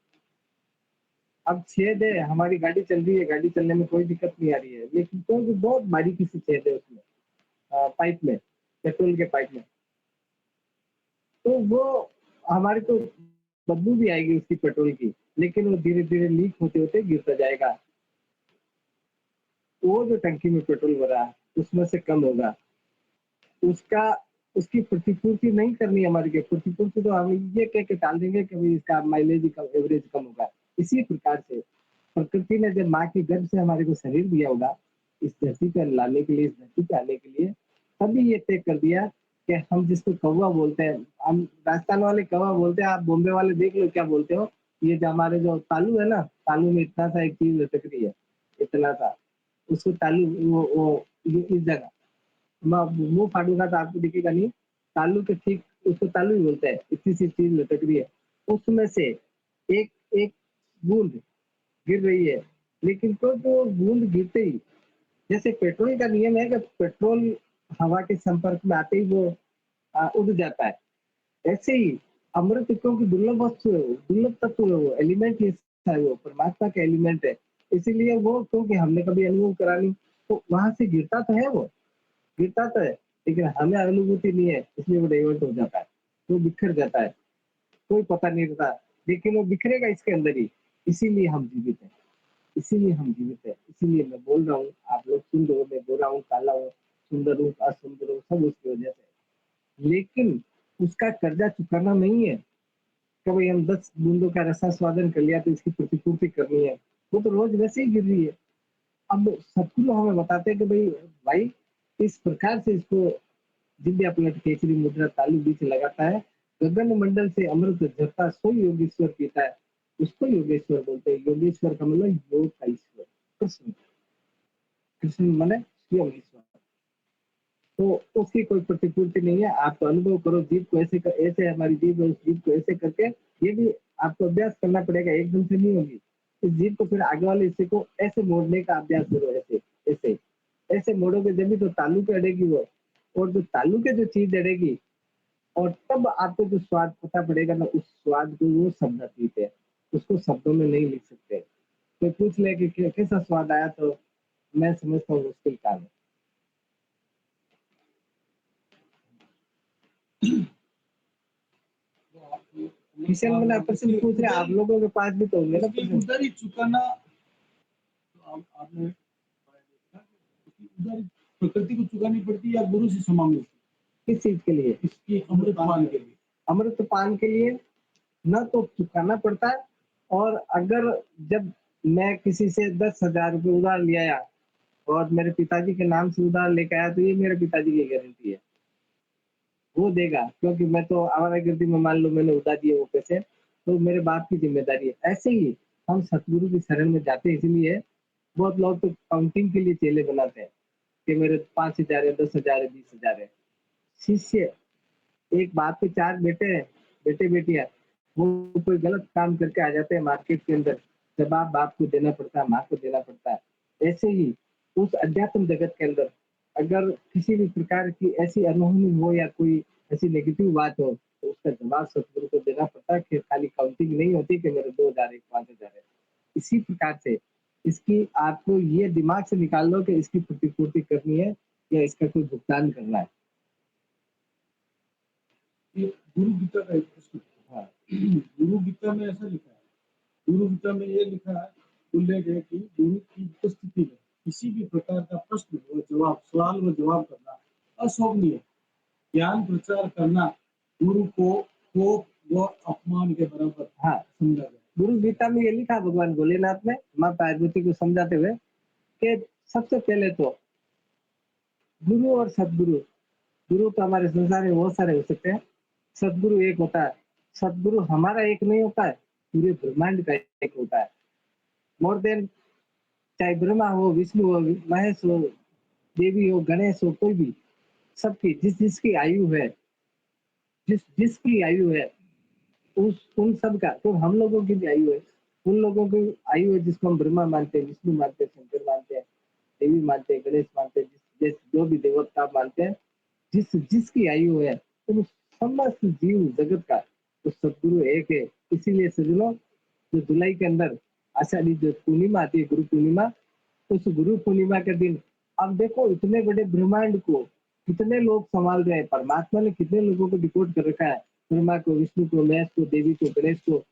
अब छेद है, हमारी गाड़ी चल रही है, गाड़ी चलने में कोई दिक्कत नहीं आ रही है, लेकिन तो बहुत बारीकी से छेद है उसमें, पाइप में, पेट्रोल के पाइप में। तो वो हमारे को बदबू भी आएगी उसकी पेट्रोल की, लेकिन वो धीरे धीरे लीक होते होते गिरता जाएगा। वो जो टंकी में पेट्रोल भरा है, उसमें से कम होगा, उसका उसकी प्रतिपूर्ति नहीं करनी है हमारी के। प्रतिपूर्ति तो हम ये कह के टाल देंगे कि भाई इसका माइलेज कम, एवरेज कम होगा। इसी प्रकार से प्रकृति ने जब माँ के गर्भ से हमारे को शरीर दिया होगा, इस धरती पर लाने के लिए, इस धरती पे आने के लिए, तभी ये तय कर दिया कि हम जिसको कौवा बोलते हैं, हम राजस्थान वाले कौवा बोलते हैं, आप बॉम्बे वाले देख लो क्या बोलते हो। ये जो हमारे जो तालू है ना, तालू में इतना सा एक चीज लटक रही है, इतना सा, उसको तालू, वो ये इस जगह मैं मुंह फाड़ूंगा तो आपको दिखेगा नहीं। तालू के ठीक, उसको तालू ही बोलते हैं, इतनी सी चीज लटक रही है, उसमें से एक एक बूंद गिर रही है। लेकिन तो जो बूंद गिरते ही, जैसे पेट्रोल का नियम है कि पेट्रोल हवा के संपर्क में आते ही वो उड़ जाता है, ऐसे ही अमृत क्योंकि दुर्लभ वस्तु है, वो दुर्लभ तत्व है, वो एलिमेंट है, वो परमात्मा का एलिमेंट है। इसीलिए वो, क्योंकि हमने कभी अनुभव करा नहीं, तो वहां से गिरता तो है, वो गिरता तो है, लेकिन हमें अनुभूति नहीं है, इसलिए वो डाइवर्ट हो जाता है, वो बिखर जाता है, कोई पता नहीं रहता, लेकिन वो बिखरेगा इसके अंदर ही। इसीलिए हम जीवित हैं, इसीलिए हम जीवित है, इसीलिए मैं बोल रहा हूँ, आप लोग सुन रहे हो, मैं गोरा हूँ, काला हूँ, सुंदर हूँ, असुंदर हूँ, सब उसकी वजह से। लेकिन उसका कर्जा चुकाना नहीं है कि भाई हम 10 बूंदों का रसा स्वादन कर लिया तो इसकी प्रतिपूर्ति करनी है, वो तो रोज वैसे ही गिर रही है। अब सतगुरु हमें बताते हैं कि भाई इस प्रकार से इसको दिव्या पलट केसरी मुद्रा तालु बीच लगाता है, गगन मंडल से अमृत झरता सो योगेश्वर पीता है, उसको योगेश्वर बोलते हैं। योगेश्वर का मतलब योग का ईश्वर, कृष्ण। कृष्ण माने स्वयं ईश्वर। तो उसकी कोई प्रतिपूर्ति नहीं है। आप तो अनुभव करो, जीव को ऐसे ऐसे हमारी जीव है, उस जीव को ऐसे करके ये भी आपको अभ्यास करना पड़ेगा, एकदम से नहीं होगी। इस जीव को फिर आगे वाले हिस्से को ऐसे मोड़ने का अभ्यास करो, ऐसे ऐसे ऐसे मोड़ोगे जब तो तालू पे अड़ेगी वो, और जो तालू के जो चीज अड़ेगी, और तब आपको जो स्वाद पता पड़ेगा ना, उस स्वाद को वो शब्द अतीत है, उसको शब्दों में नहीं लिख सकते। कोई पूछ ले कि कैसा स्वाद आया, तो मैं समझता हूँ मुश्किल काम है। तो आप किशन मैंने प्रश्न पूछ रहे, आप लोगों के पास भी तो होंगे ना उसकी प्रश्न। उधर ही चुकाना, तो आपने देखा कि उसकी उधर प्रकृति को चुकानी पड़ती है या गुरु से समा मिलती है? किस चीज के लिए? इसकी अमृतपान के लिए। अमृतपान के लिए न तो चुकाना पड़ता है, और अगर जब मैं किसी से 10,000 रुपये उधार ले आया और मेरे पिताजी के नाम से उधार लेके आया, तो ये मेरे पिताजी की गारंटी है, वो देगा, क्योंकि मैं तो आवारागर्दी में मान लो मैंने उधार दिए वो पैसे, तो मेरे बाप की जिम्मेदारी है। ऐसे ही हम सतगुरु की शरण में जाते हैं, इसलिए बहुत लोग तो काउंटिंग के लिए चेले बनाते हैं कि मेरे 5,000 है, 10,000 है, 20,000 है। शिष्य, एक बाप के 4 बेटे हैं, बेटे बेटियां, वो कोई गलत काम करके आ जाते हैं मार्केट के अंदर, जवाब बाप को देना पड़ता है, माँ को देना पड़ता है। ऐसे ही उस अध्यात्म जगत के अंदर अगर किसी भी प्रकार की ऐसी अनहोनी हो या कोई ऐसी नेगेटिव बात हो, तो उसका जवाब सतगुरु को देना पड़ता है। कि खाली काउंटिंग नहीं होती कि मेरे 2,000 है, 5,000 है। इसी प्रकार से इसकी आपको ये दिमाग से निकाल लो कि इसकी प्रतिपूर्ति करनी है या इसका कोई भुगतान करना है। ये गुरु गीता का एक प्रश्न है। हाँ। गुरु गीता में ऐसा लिखा है, गुरु गीता में ये लिखा है, उल्लेख है कि गुरु की उपस्थिति में किसी भी प्रकार का प्रश्न व जवाब, सवाल व जवाब करना अशोभनीय, ज्ञान प्रचार करना गुरु को कोप व अपमान के बराबर हाँ, समझा गया। गुरु गीता में ये लिखा भगवान भोलेनाथ ने माँ पार्वती को समझाते हुए कि सबसे पहले तो गुरु और सदगुरु, गुरु तो हमारे संसार में बहुत सारे हो सकते हैं, सदगुरु एक होता है। सदगुरु हमारा एक नहीं होता है, पूरे ब्रह्मांड का एक होता है। मोर देन, चाहे ब्रह्मा हो, विष्णु हो, महेश हो, देवी हो, गणेश हो, कोई भी, सबकी जिस जिसकी आयु है, जिस जिसकी आयु है, उस उन सब का, तो हम लोगों की भी आयु है, उन लोगों की आयु है जिसको हम ब्रह्मा मानते हैं, विष्णु मानते हैं, शंकर मानते हैं, देवी मानते हैं, गणेश मानते हैं, जिस जो भी देवता मानते हैं, जिस जिसकी आयु है, तो समस्त जीव जगत का तो सदगुरु एक है। इसीलिए सजनों, जो जुलाई के अंदर आषाढ़ी जो पूर्णिमा आती है, गुरु पूर्णिमा, उस गुरु पूर्णिमा के दिन अब देखो इतने बड़े ब्रह्मांड को कितने लोग संभाल रहे हैं। परमात्मा ने कितने लोगों को डिकोड कर रखा है, ब्रह्मा को, विष्णु को, महेश को, देवी को, गणेश को,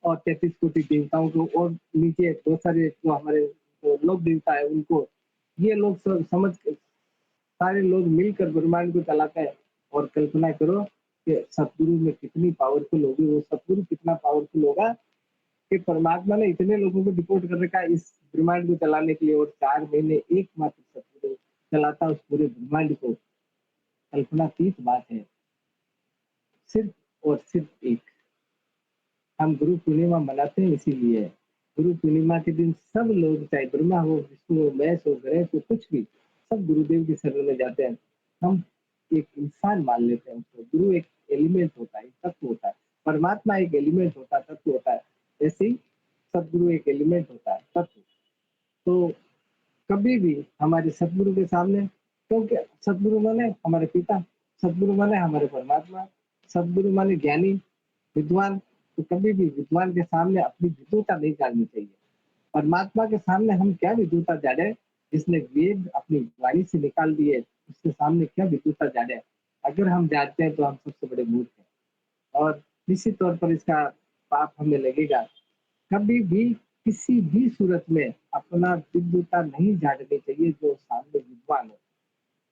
और 33 कोटि देवताओं को, और नीचे बहुत सारे जो हमारे लोक देवता है उनको, ये लोग सब समझ सारे लोग मिलकर ब्रह्मांड को चलाते हैं। और कल्पना करो कि सतगुरु में कितनी पावरफुल होगी, वो सतगुरु कितना पावरफुल होगा कि परमात्मा ने इतने लोगों को डिपोर्ट कर रखा है इस ब्रह्मांड को चलाने के लिए, और 4 महीने एकमात्र सतगुरु चलाता उस पूरे ब्रह्मांड को। कल्पनातीत बात है। सिर्फ और सिर्फ एक, हम गुरु पूर्णिमा मनाते हैं इसीलिए। गुरु पूर्णिमा के दिन सब लोग, चाहे ब्रह्मा हो, विष्णु हो, महेश हो, गणेश हो, कुछ भी, सब गुरुदेव की शरण में जाते हैं। हम एक इंसान मान लेते हैं उसको। गुरु एक एलिमेंट होता है, एक तत्व होता है। परमात्मा एक एलिमेंट होता है, तत्व होता है। ऐसे ही सदगुरु एक एलिमेंट होता है, तत्व। तो कभी भी हमारे सदगुरु के सामने, क्योंकि सदगुरु माने हमारे पिता, सदगुरु माने हमारे परमात्मा, सदगुरु माने ज्ञानी, विद्वान। तो कभी भी विद्वान के सामने अपनी विद्वता नहीं जाननी चाहिए। परमात्मा के सामने हम क्या विद्वता जाने, जिसने वेद अपनी वाणी से निकाल दिए, उसके सामने क्या विद्वता जाने। अगर हम जानते हैं तो हम सबसे बड़े मूर्ख हैं, और निश्चित तौर पर इसका पाप हमें लगेगा। कभी भी किसी भी सूरत में अपना विद्वता नहीं झाड़नी चाहिए। जो सामने विद्वान हो,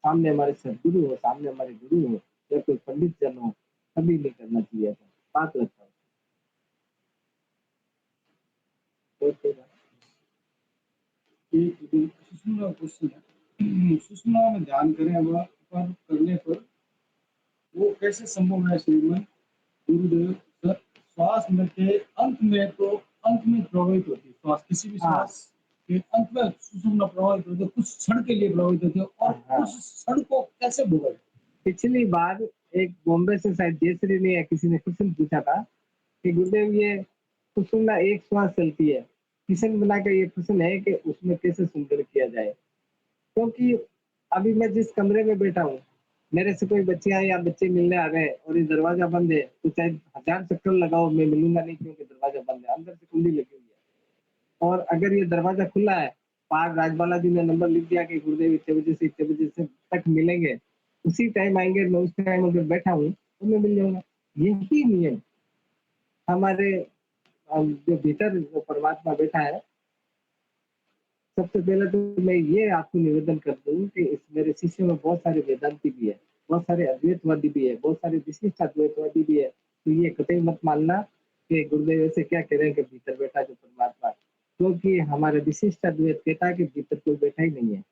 सामने हमारे सदगुरु हो, सामने हमारे गुरु हो, या कोई पंडित जन हो, कभी नहीं करना चाहिए। पाप लगता है। कोई बात। एक सुषुम्ना क्वेश्चन है, सुषुम्ना में ध्यान करें वह पर करने पर वो कैसे संभव है श्रीमन गुरुदेव सर? श्वास में के अंत में तो अंत में प्रभावित होती है श्वास, किसी भी हाँ। श्वास फिर अंत में सुषुम्ना प्रभावित होती है, कुछ क्षण के लिए प्रभावित होती है, और हाँ। उस क्षण को कैसे भोगा? पिछली बार एक बॉम्बे से शायद जयश्री ने या किसी ने क्वेश्चन पूछा था कि गुरुदेव ये सुषुम्ना एक श्वास चलती है, किशन बना का ये प्रश्न है कि उसमें कैसे सुंदर किया जाए। क्योंकि अभी मैं जिस कमरे में बैठा हूँ, मेरे से कोई बच्चियां या बच्चे मिलने आ गए और ये दरवाजा बंद है, तो चाहे 1000 चक्कर लगाओ मैं मिलूंगा नहीं, क्योंकि दरवाजा बंद है, अंदर से कुंडी लगी हुई है। और अगर ये दरवाजा खुला है, पार राजबाला जी ने नंबर लिख दिया कि गुरुदेव इतने बजे से इतने बजे से तक मिलेंगे, उसी टाइम आएंगे, मैं उस टाइम अगर बैठा हूँ तो मैं मिल जाऊंगा। यही नियम हमारे जो भीतर जो परमात्मा बैठा है। सबसे पहले तो मैं ये आपको निवेदन कर दूं कि इस मेरे शिष्य में बहुत सारे वेदांती भी है, बहुत सारे अद्वैतवादी भी है, बहुत सारे विशिष्ट अद्वैतवादी भी है। तो ये कतई मत मानना कि गुरुदेव ऐसे क्या कह रहे हैं कि भीतर बैठा जो परमात्मा, क्योंकि हमारे विशिष्ट अद्वैत कहता है कि भीतर कोई बैठा ही नहीं है।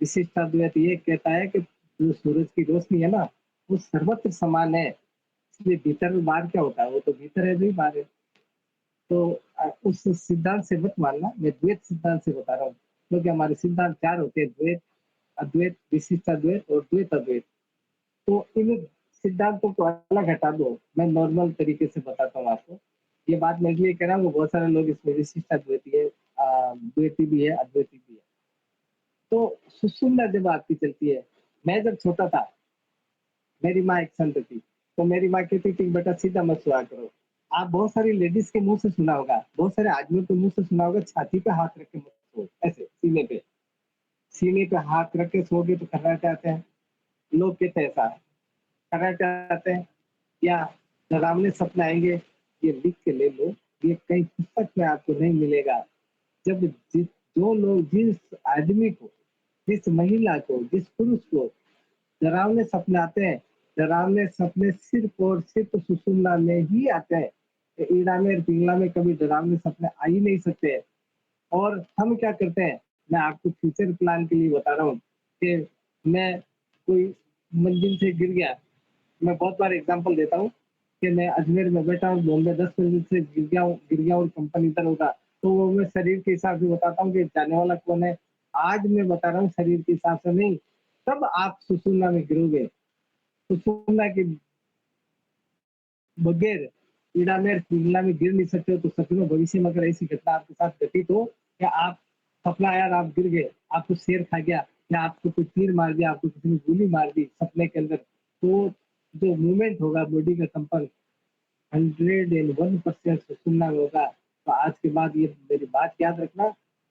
विशिष्ट अद्वैत ये कहता है कि जो सूरज की रोशनी है ना, वो सर्वत्र समान है, इसलिए भीतर बाहर क्या होता है, वो तो भीतर है जो ही बाहर है। तो उस सिद्धांत से मत मानना, मैं द्वैत सिद्धांत से बता रहा हूँ, क्योंकि हमारे सिद्धांत 4 होते हैं, द्वैत, अद्वैत, विशिष्ट अद्वैत और द्वैत अद्वैत। तो इन सिद्धांतों को अलग हटा दो, मैं नॉर्मल तरीके से बताता हूँ आपको। ये बात मैं इसलिए कह रहा हूँ, बहुत सारे लोग इसमें विशिष्ट अद्वैती है, द्वैती भी है, अद्वैती भी है। तो सुषुम्ना जब आपकी चलती है, मैं जब छोटा था, मेरी माँ एक संत थी, तो मेरी माँ कहती थी बेटा सीधा मत सोया करो। आप बहुत सारी लेडीज के मुंह से सुना होगा, बहुत सारे आदमियों के मुंह से सुना होगा, छाती पे हाथ रख के मत सो, ऐसे सीने पे हाथ रख के सोओगे तो खर्राटे आते हैं। लोग कहते हैं ऐसा खर्राटे आते हैं या डरावने सपने आएंगे। ये लिख के ले लो, ये कहीं पुस्तक में आपको नहीं मिलेगा। जब जो लोग जिस आदमी को, जिस महिला को, जिस पुरुष को डरावने सपने आते हैं, डरावने सपने सिर्फ और सिर्फ सुषुम्ना में ही आते हैं। ईड़ा में और पिंगला में कभी डरावने सपने आ ही नहीं सकते। और हम क्या करते हैं, मैं आपको फ्यूचर प्लान के लिए बता रहा हूँ कि मैं कोई मंजिल से गिर गया। मैं बहुत बार एग्जांपल देता हूँ कि मैं अजमेर में बैठा हूँ, बॉम्बे 10 मंजिल से गिर गया और कंपनी इधर होगा, तो वो मैं शरीर के हिसाब से बताता हूँ कि जाने वाला कौन है। आज मैं बता रहा हूँ शरीर के हिसाब से नहीं, तब आप सुषुम्ना में गिरोगे। सुषुम्ना के बगैर ईड़ा में पिंगला में गिर नहीं सकते हो। तो सच में भविष्य में अगर ऐसी घटना आपके साथ घटित हो, या आप सपना यार आप गिर गए, आपको शेर खा गया, या आपको कोई तीर मार दिया, आपको किसी ने गोली मार दी सपने के अंदर, तो जो मूवमेंट होगा बॉडी का कंपन 101% सुनना होगा। तो आज के बाद ये मेरी बात याद रखना,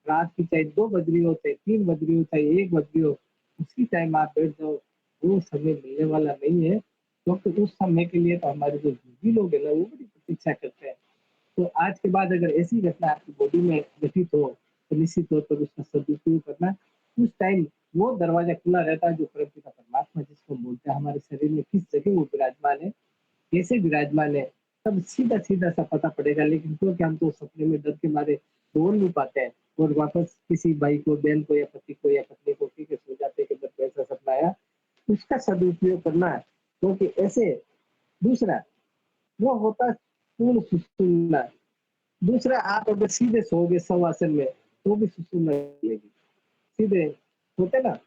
रात की चाहे 2 बज रही हो, चाहे 3 बज रही हो, चाहे 1 बज रही हो, उसी टाइम आप बैठ जाओ, वो समय मिलने वाला नहीं है। क्योंकि उस समय के लिए तो हमारे जो योगी लोग है ना, वो बड़ी प्रतीक्षा करते हैं। तो आज के बाद अगर ऐसी घटना आपकी बॉडी में घटित हो, तो निश्चित तौर पर उसका सदुपयोग करना। उस टाइम वो दरवाजा खुला रहता है जो परमपिता परमात्मा जिसको बोलते हैं, हमारे शरीर में किस जगह वो विराजमान है, कैसे विराजमान है, तब सीधा सीधा सा पता पड़ेगा। लेकिन क्योंकि हम तो सपने में डर के मारे बोल नहीं पाते हैं, और वापस किसी भाई को, बहन को, या पति को, या पत्नी को ठीक है सो जाते हैं कि जब ऐसा सपना आया, उसका सदुपयोग करना है। क्योंकि ऐसे दूसरा वो होता है पूर्ण सुसुम्ना। दूसरा, आप अगर सीधे सोओगे शवासन में तो भी सुसुम्ना लगेगी। सीधे सोते ना,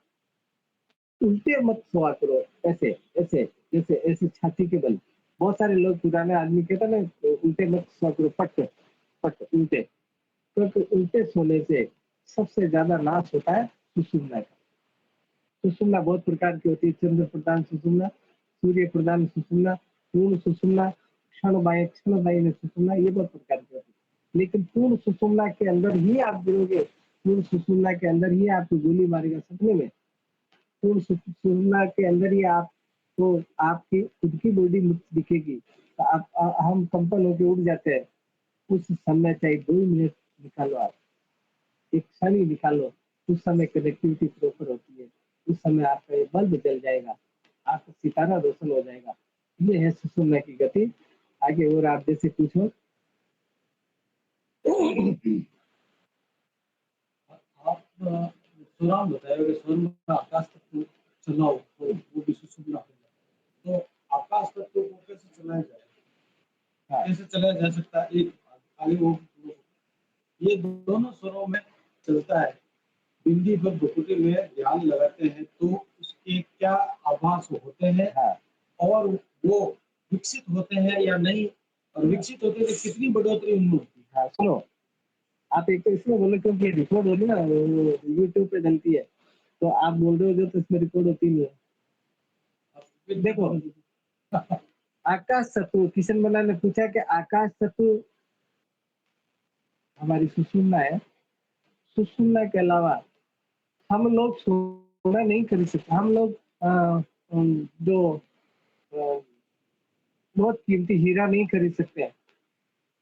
उल्टे मत सोआ करो, ऐसे ऐसे जैसे ऐसे छाती के बल। बहुत सारे लोग पुराने आदमी कहते हैं ना उल्टे मत सोआ करो, पट पट उल्टे। क्योंकि उल्टे सोने से सबसे ज्यादा नाश होता है सुषुम्ना का। सुषुम्ना बहुत प्रकार की होती है, चंद्र प्रधान सुषुम्ना, सूर्य प्रधान सुषुम्ना, पूर्ण सुषुम्ना, क्षण बाह्य सुषुम्ना, ये बहुत प्रकार की होती है। लेकिन पूर्ण सुषुम्ना के अंदर ही आप गिरोगे, पूर्ण सुषुम्ना के अंदर ही आपको गोली मारेगा सपने में, पूर्ण सुषुम्ना के अंदर ही आप, तो आपकी खुद की बॉडी मुक्त दिखेगी, तो हम कंपन होकर उड़ जाते हैं। उस समय चाहे 2 मिनट निकालो, आप एक क्षण ही निकालो, उस समय कनेक्टिविटी प्रॉपर होती है, उस समय आपका ये बल्ब जल जाएगा, आपका सितारा रोशन हो जाएगा। ये है सुषुम्ना की गति। आगे और आप जैसे पूछो। आप स्वराम बताया कि स्वर में आकाश तत्व चलाओ तो वो भी सुषुम्ना हो जाए, तो आकाश तत्व को कैसे चलाया जाए, हाँ, कैसे चलाया जा सकता है? एक आगे वो ये दोनों स्वरों में चलता है। बिंदी पर दुपट्टे में ध्यान लगाते हैं तो उसके क्या आभास होते हैं हाँ और वो विकसित होते हैं या नहीं, और विकसित होते हैं तो कितनी बढ़ोतरी उनमें होती है। हाँ, सुनो, आप एक तो इसमें बोलो क्योंकि रिकॉर्ड होगी ना, यूट्यूब पे डलती है, तो आप बोल रहे हो जो तो इसमें रिकॉर्ड होती नहीं है। देखो, आकाश सत्तू, किशन मल्ला ने पूछा कि आकाश सत्तू हमारी सुषुम्ना है, सुषुम्ना के अलावा हम लोग सोना नहीं खरीद सकते। हम लोग जो बहुत कीमती हीरा नहीं खरीद सकते हैं।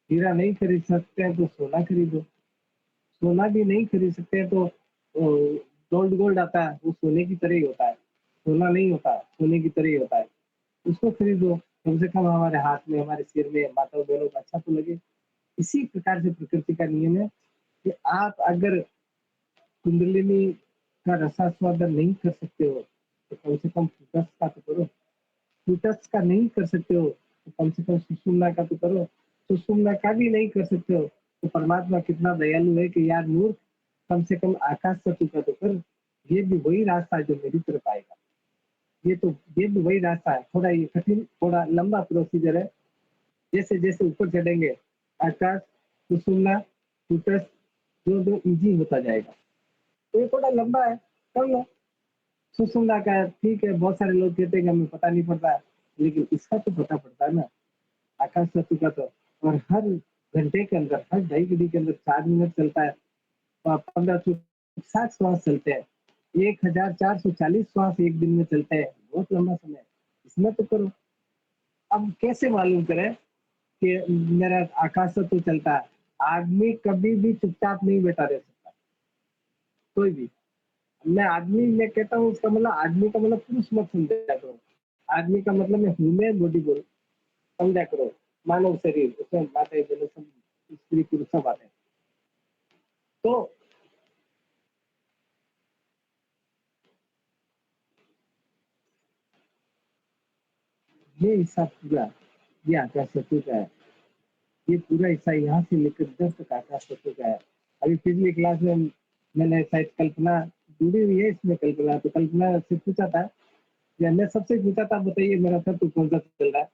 हीरा नहीं खरीद सकते हैं तो सोना खरीदो। सोना भी नहीं खरीद सकते हैं तो गोल्ड आता है, वो सोने की तरह ही होता है। सोना नहीं होता, सोने की तरह ही होता है। उसको खरीदो, कम से कम हमारे हाथ में, हमारे सिर में, माता बहनों को अच्छा तो लगे। इसी प्रकार से प्रकृति का नियम है कि आप अगर कुंडलिनी का रसास्वादन नहीं कर सकते हो तो कम से कम तटस्थ का तो करो। तटस्थ का नहीं कर सकते हो तो कम से कम सुषुम्ना का तो करो। सुषुम्ना का भी नहीं कर सकते हो तो परमात्मा कितना दयालु है कि यार मूर्ख, कम से कम आकाश तत्व का तो कर। ये भी वही रास्ता है जो मेरी तरफ आएगा। ये भी वही रास्ता है। थोड़ा ये कठिन, थोड़ा लंबा प्रोसीजर है। जैसे जैसे ऊपर चढ़ेंगे, आकाश, सुषुम्ना, तटस्थ, जो इजी होता जाएगा। तो ये थोड़ा लंबा है, कर लो। सुषुम्ना का है, ठीक है, बहुत सारे लोग कहते हैं कि हमें पता नहीं पड़ता है, लेकिन इसका तो पता पड़ता है ना, आकाश तत्व का तो। और हर घंटे के अंदर, हर 2.5 घंटे के अंदर 4 मिनट चलता है, और 1560 श्वास चलते हैं। 1440 श्वास एक दिन में चलते हैं, बहुत लंबा समय है। इसमें तो करो। अब कैसे मालूम करें कि मेरा आकाश तत्व चलता है? आदमी कभी भी चुपचाप नहीं बैठा रह सकता, कोई भी। मैं कहता हूँ, उसका मतलब आदमी का मतलब पुरुष मत समझा करो। आदमी का मतलब मैं ह्यूमन बॉडी बोल समझा करो। मानव शरीर, उसमें माता बहनों सब, स्त्री पुरुष सब आते हैं। तो ये हिस्सा पूरा, ये आकाश तत्व का है। ये पूरा हिस्सा यहाँ से लेकर इधर तक आकाश तत्व का है। अभी पिछली क्लास में मैंने शायद कल्पना जुड़ी हुई है इसमें, कल्पना, तो कल्पना से पूछा था, या मैं सबसे पूछा था, बताइए मेरा तत्व कौन सा चल रहा है?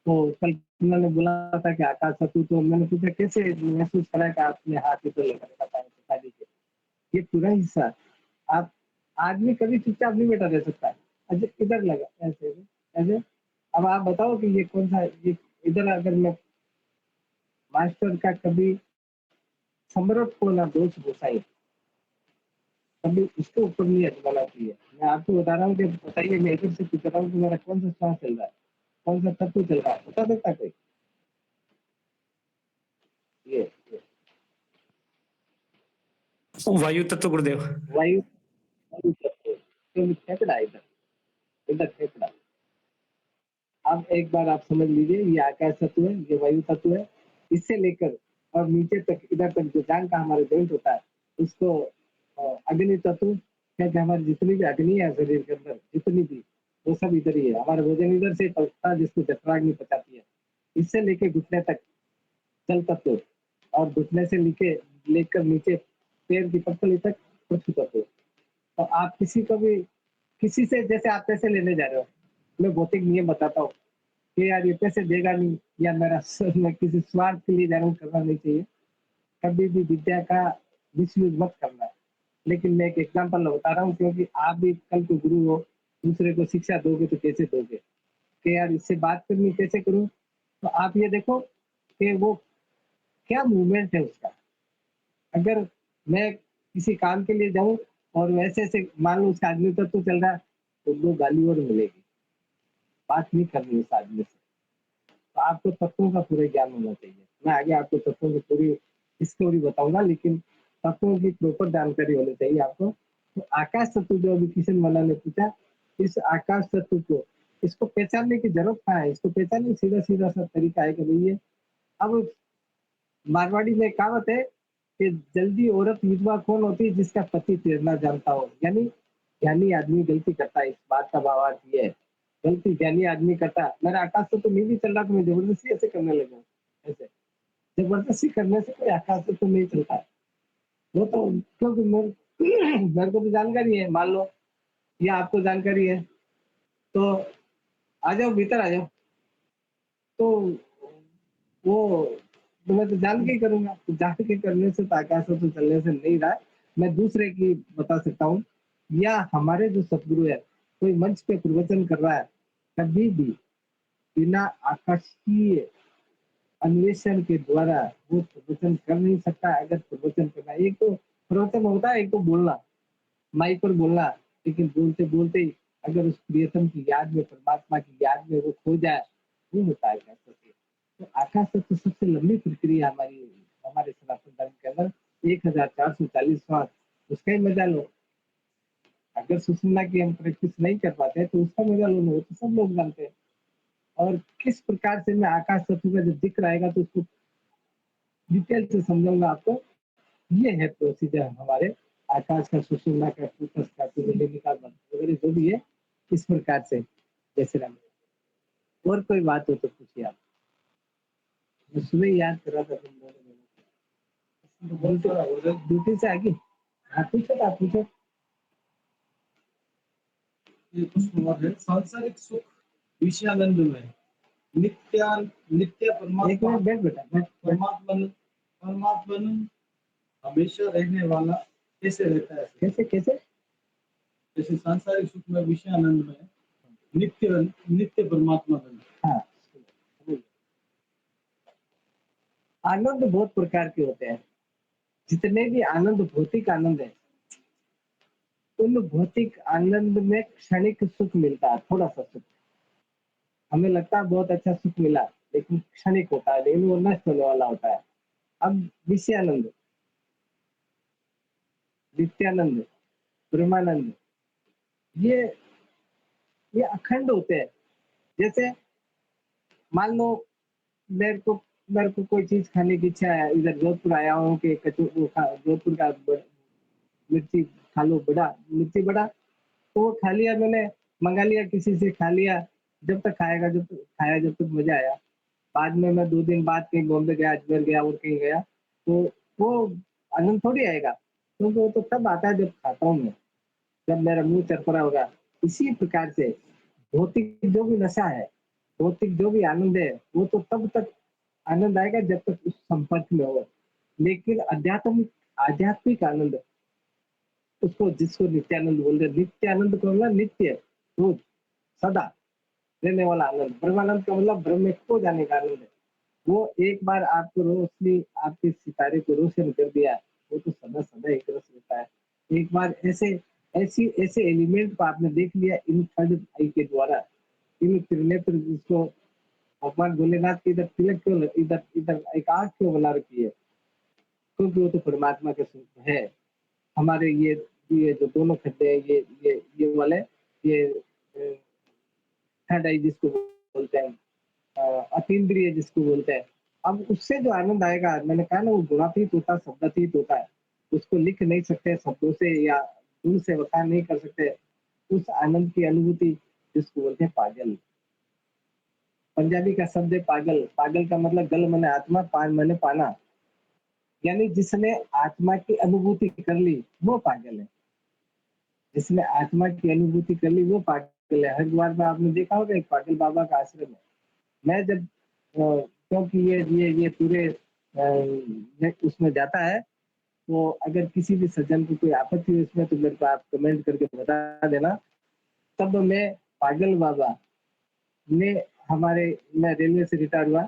तो कल्पना ने बोला था कि आकाश तत्व। तो मैंने पूछा कैसे महसूस करा कि आपने हाथ ही तो लेकर बता दीजिए। ये पूरा हिस्सा, आप, आदमी कभी चुपचाप नहीं बैठा रह सकता है। अच्छा, इधर लगा ऐसे ऐसे। अब आप बताओ कि ये कौन सा, ये इधर अगर मैं मास्टर का कभी समरथ को ना दोष घुसाई, कभी उसके ऊपर नहीं अटकाना चाहिए। मैं आपको बता रहा हूँ कि बताइए, मैं इधर से पूछ रहा हूँ कि मेरा कौन सा श्वास चल रहा है, कौन सा तत्व चल रहा है, बता सकता कोई? ये वायु तत्व गुरुदेव। वायु, वायु तत्व, तो फेफड़ा, इधर इधर फेफड़ा। अब एक बार आप समझ लीजिए, ये आकाश तत्व है, ये वायु तत्व है। इससे लेकर और नीचे तक, इधर तक जो जान का हमारे जॉइंट होता है, उसको अग्नि तत्व कहते हैं। हमारी जितनी भी अग्नि है शरीर के अंदर, जितनी भी, वो सब इधर ही है। हमारा भोजन इधर से पचता है, जिसको जठराग्नि पचाती है। इससे लेके घुटने तक जल तत्व, और घुटने से लेकर नीचे पैर की पत्तली तक पृथ्वी तत्व। तो आप किसी को भी, किसी से, जैसे आप पैसे लेने जा रहे हो, मैं भौतिक नियम बताता हूँ कि यार ये पैसे देगा नहीं, या मैं किसी स्वार्थ के लिए जा रहा हूँ, करना नहीं चाहिए। कभी भी विद्या का मिसयूज मत करना। लेकिन मैं एक एग्जांपल बता रहा हूँ, क्योंकि आप भी कल को गुरु हो, दूसरे को शिक्षा दोगे तो कैसे दोगे, कि यार इससे बात करनी कैसे करूँ? तो आप ये देखो कि वो क्या मूवमेंट है उसका। अगर मैं किसी काम के लिए जाऊँ और वैसे ऐसे मान लो उसका आदमी तत्व चल रहा है, तो 2 गाली और मिलेगी। बात नहीं करनी उस आदमी से। तो आपको तत्वों का पूरा ज्ञान होना चाहिए। मैं आगे आपको तत्वों की पूरी स्टोरी बताऊंगा, लेकिन तत्वों की प्रॉपर जानकारी होनी चाहिए आपको। तो आकाश तत्व जो अभी किशन मल्ला ने पूछा, इस आकाश तत्व को, इसको पहचानने की जरूरत कहाँ है? इसको पहचानने सीधा सीधा सा तरीका है कि भैया, अब मारवाड़ी में कहावत है कि जल्दी औरत विधवा कौन होती है? जिसका पति तैरना जानता हो। यानी ज्ञानी आदमी गलती करता है, इस बात का भावार्थ ये है। गलती ज्ञानी आदमी करता है। मेरा आकाश तो नहीं भी चल रहा, तो मैं जबरदस्ती ऐसे करने लगा ऐसे। जबरदस्ती करने से कोई आकाश तत्व नहीं चलता है। वो तो क्योंकि मेरे को तो जानकारी है, मान लो या आपको जानकारी है, तो आ जाओ भीतर आ जाओ। तो वो तो मैं तो जान के ही करूँगा, तो जान के करने से तो आकाश तत्व चलने से नहीं रहा है। मैं दूसरे की बता सकता हूँ या हमारे जो सतगुरु है, कोई मंच पे प्रवचन कर रहा है, कभी भी बिना आकाशीय अन्वेषण के द्वारा वो प्रवचन कर नहीं सकता। अगर प्रवचन करना, एक तो प्रवचन होता है, एक तो बोलना, माइक पर बोलना, लेकिन बोलते-बोलते ही अगर उस प्रियतम की याद में, परमात्मा की याद में वो खो जाए, वो होता है आकाश तत्व। तो आकाश तत्व सबसे लंबी प्रक्रिया हमारे सनातन धर्म के अंदर 1440 श्वास, उसका ही मजा लो। अगर सुषुम्ना की हम प्रैक्टिस नहीं कर पाते हैं, तो उसका मजा लो, वो तो सब लोग जानते हैं। और किस प्रकार से मैं आकाश तत्व का जब जिक्र आएगा तो उसको डिटेल से समझाऊंगा आपको। ये है प्रोसीजर हमारे आकाश का, सुषुम्ना का, फोकस का, कुंडलिनी का मंत्र वगैरह जो भी है, इस प्रकार से। जय श्री राम। और कोई बात हो तो पूछिए आप। मैं सुबह ही याद कर रहा था तुम लोगों ने, ड्यूटी से आगे। हाँ पूछो, आप पूछो। ये प्रश्न और है, सांसारिक सुख विषयानंद में नित्य एक परमात्मा मिनट बैठ बेटा, बैठ। परमात्मा हमेशा रहने वाला कैसे रहता है? कैसे कैसे? जैसे सांसारिक सुख में विषयानंद में नित्य नित्य परमात्मा बने। हाँ, आनंद बहुत प्रकार के होते हैं। जितने भी आनंद भौतिक आनंद है, उन भौतिक आनंद में क्षणिक सुख मिलता है, थोड़ा सा सुख। हमें लगता है बहुत अच्छा सुख मिला, लेकिन क्षणिक होता है, लेकिन वो नष्ट होने वाला होता है। अब विषयानंद, नित्यानंद, ब्रह्मानंद, ये ये अखंड होते हैं। जैसे मान लो मेरे को कोई चीज खाने की इच्छा है, इधर जोधपुर आया हूँ कि जोधपुर का मिर्ची खा लो, बड़ा मिर्ची बड़ा, तो वो खा लिया मैंने, मंगा लिया किसी से, खा लिया। जब तक खाएगा, जब तक खाया, जब तक मजा आया। बाद में मैं 2 दिन बाद कहीं बॉम्बे गया, अजमेर गया और कहीं गया, तो वो आनंद थोड़ी आएगा, क्योंकि वो तो तब आता है जब खाता हूँ मैं, जब मेरा मुंह चरपरा होगा। इसी प्रकार से भौतिक जो भी नशा है, भौतिक जो भी आनंद है, वो तो तब तक आनंद आएगा जब तक उस संपर्क में हो। लेकिन आध्यात्मिक आनंद, उसको जिसको नित्यानंद बोलते हैं, नित्यानंद को मतलब नित्य, रोज, सदा रहने वाला आनंद। ब्रह्मानंद का मतलब ब्रह्म में खो जाने का आनंद है। वो एक बार आपको रोशनी, आपके सितारे को रोशन कर दिया, वो तो सदा सदा एक रस रहता है। एक बार ऐसे एलिमेंट को आपने देख लिया इन थर्ड आई के द्वारा, इन त्रिनेत्र, जिसको भगवान भोलेनाथ की इधर तिलक क्यों, इधर इधर एक आंख क्यों बना रखी है, क्योंकि वो तो परमात्मा के स्वरूप है। हमारे ये जो दोनों खड्डे हैं, ये वाले, ये थर्ड आई जिसको बोलते हैं, अतीन्द्रिय जिसको बोलते हैं। अब उससे जो आनंद आएगा, मैंने कहा ना, वो गुणातीत होता है, शब्दातीत होता है। उसको लिख नहीं सकते शब्दों से या गुण से बयान नहीं कर सकते। उस आनंद की अनुभूति जिसको बोलते हैं पागल। पंजाबी का शब्द है पागल। पागल का मतलब गल माने आत्मा, पान माने पाना, यानी जिसने आत्मा की अनुभूति कर ली वो पागल है। जिसने आत्मा की अनुभूति कर ली वो पागल है। हरिद्वार में आपने देखा होगा एक पागल बाबा का आश्रम है। मैं जब क्योंकि ये पूरे उसमें जाता है, तो अगर किसी भी सज्जन को कोई आपत्ति हो इसमें, तो मेरे को आप कमेंट करके बता देना। तब मैं पागल बाबा ने हमारे, मैं रेलवे से रिटायर हुआ,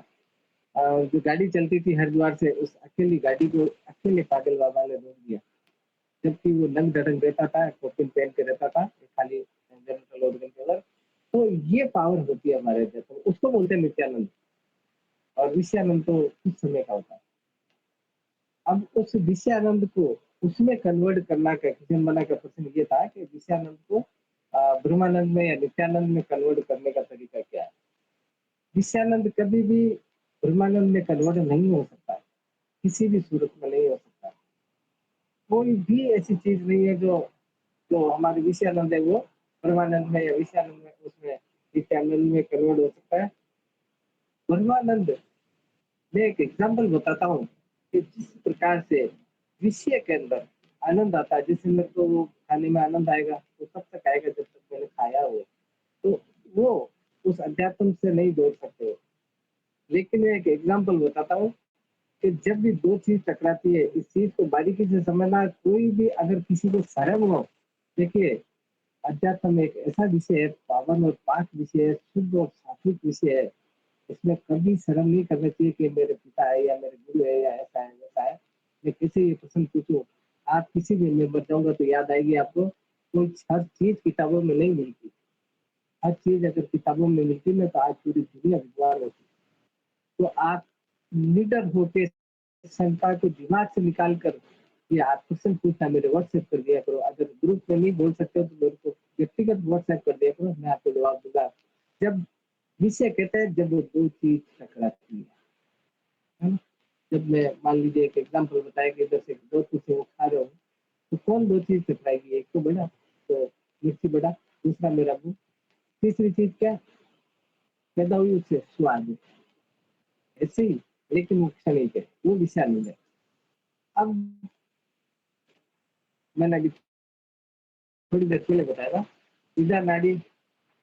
जो गाड़ी चलती थी हरिद्वार से, उस अकेली गाड़ी को अकेले पागल बाबा ने रोक दिया। जबकि वो नंग ढड़ंग रहता था, कॉपिन पहन के रहता था, खाली जनरल ऑर्गन के अंदर। तो ये पावर होती है हमारे अंदर, तो उसको बोलते हैं नित्यानंद। और विषयानंद तो कुछ समय का होता है। अब उस विषयानंद को उसमें कन्वर्ट करना का किशन बना का प्रश्न ये था कि विषयानंद को ब्रह्मानंद में या नित्यानंद में कन्वर्ट करने का तरीका क्या है। विषयानंद कभी भी ब्रह्मानंद में कन्वर्ट नहीं हो सकता, किसी भी सूरत में नहीं हो सकता। कोई भी ऐसी चीज नहीं है जो जो हमारे विषयानंद है वो ब्रह्मानंद में या विषयानंद में, उसमें नित्यानंद में कन्वर्ट हो सकता है। ब्रह्मानंद मैं एक एग्जाम्पल बताता हूँ कि जिस प्रकार से विषय के अंदर आनंद आता है, जिस अंदर को वो खाने में आनंद आएगा वो तब तक आएगा जब तक मैंने खाया हो, तो वो उस अध्यात्म से नहीं जोड़ सकते हो। लेकिन मैं एक एग्जाम्पल बताता हूँ कि जब भी दो चीज टकराती है, इस चीज को बारीकी से समझना। कोई भी अगर किसी को शर्म हो, देखिए अध्यात्म एक ऐसा विषय है, पावन और पाक विषय है, शुद्ध और सात्विक विषय है। इसमें कभी शर्म नहीं करना चाहिए कि मेरे पिता है या मेरे गुरु है या ऐसा है वैसा है। मैं किसी ये प्रश्न पूछूं, आप किसी भी में बताऊंगा तो याद आएगी आपको। कोई हर चीज किताबों में नहीं मिलती। हर चीज अगर किताबों में मिलती ना तो आज पूरी दुनिया विद्वान होती। तो आप निडर होके शंका को दिमाग से निकाल कर ये आप क्वेश्चन पूछना, मेरे व्हाट्सएप कर दिया करो। अगर ग्रुप में नहीं बोल सकते हो तो मेरे को व्यक्तिगत व्हाट्सएप कर दिया करो, मैं आपको जवाब दूंगा। जब विषय कहते हैं जब वो दो चीज टकराती है ना? जब मैं मान लीजिए एक एग्जांपल बताया कि इधर से दो चीज से वो खा रहे हो, तो कौन दो चीज टकराएगी? एक तो बड़ा, तो मिर्ची बड़ा, दूसरा मेरा मुंह, तीसरी चीज क्या पैदा हुई? उससे स्वाद। ऐसे ही, लेकिन वो क्षणिक है, वो विषय नहीं है। अब मैंने अभी थोड़ी देर पहले बताया था, इधर नाड़ी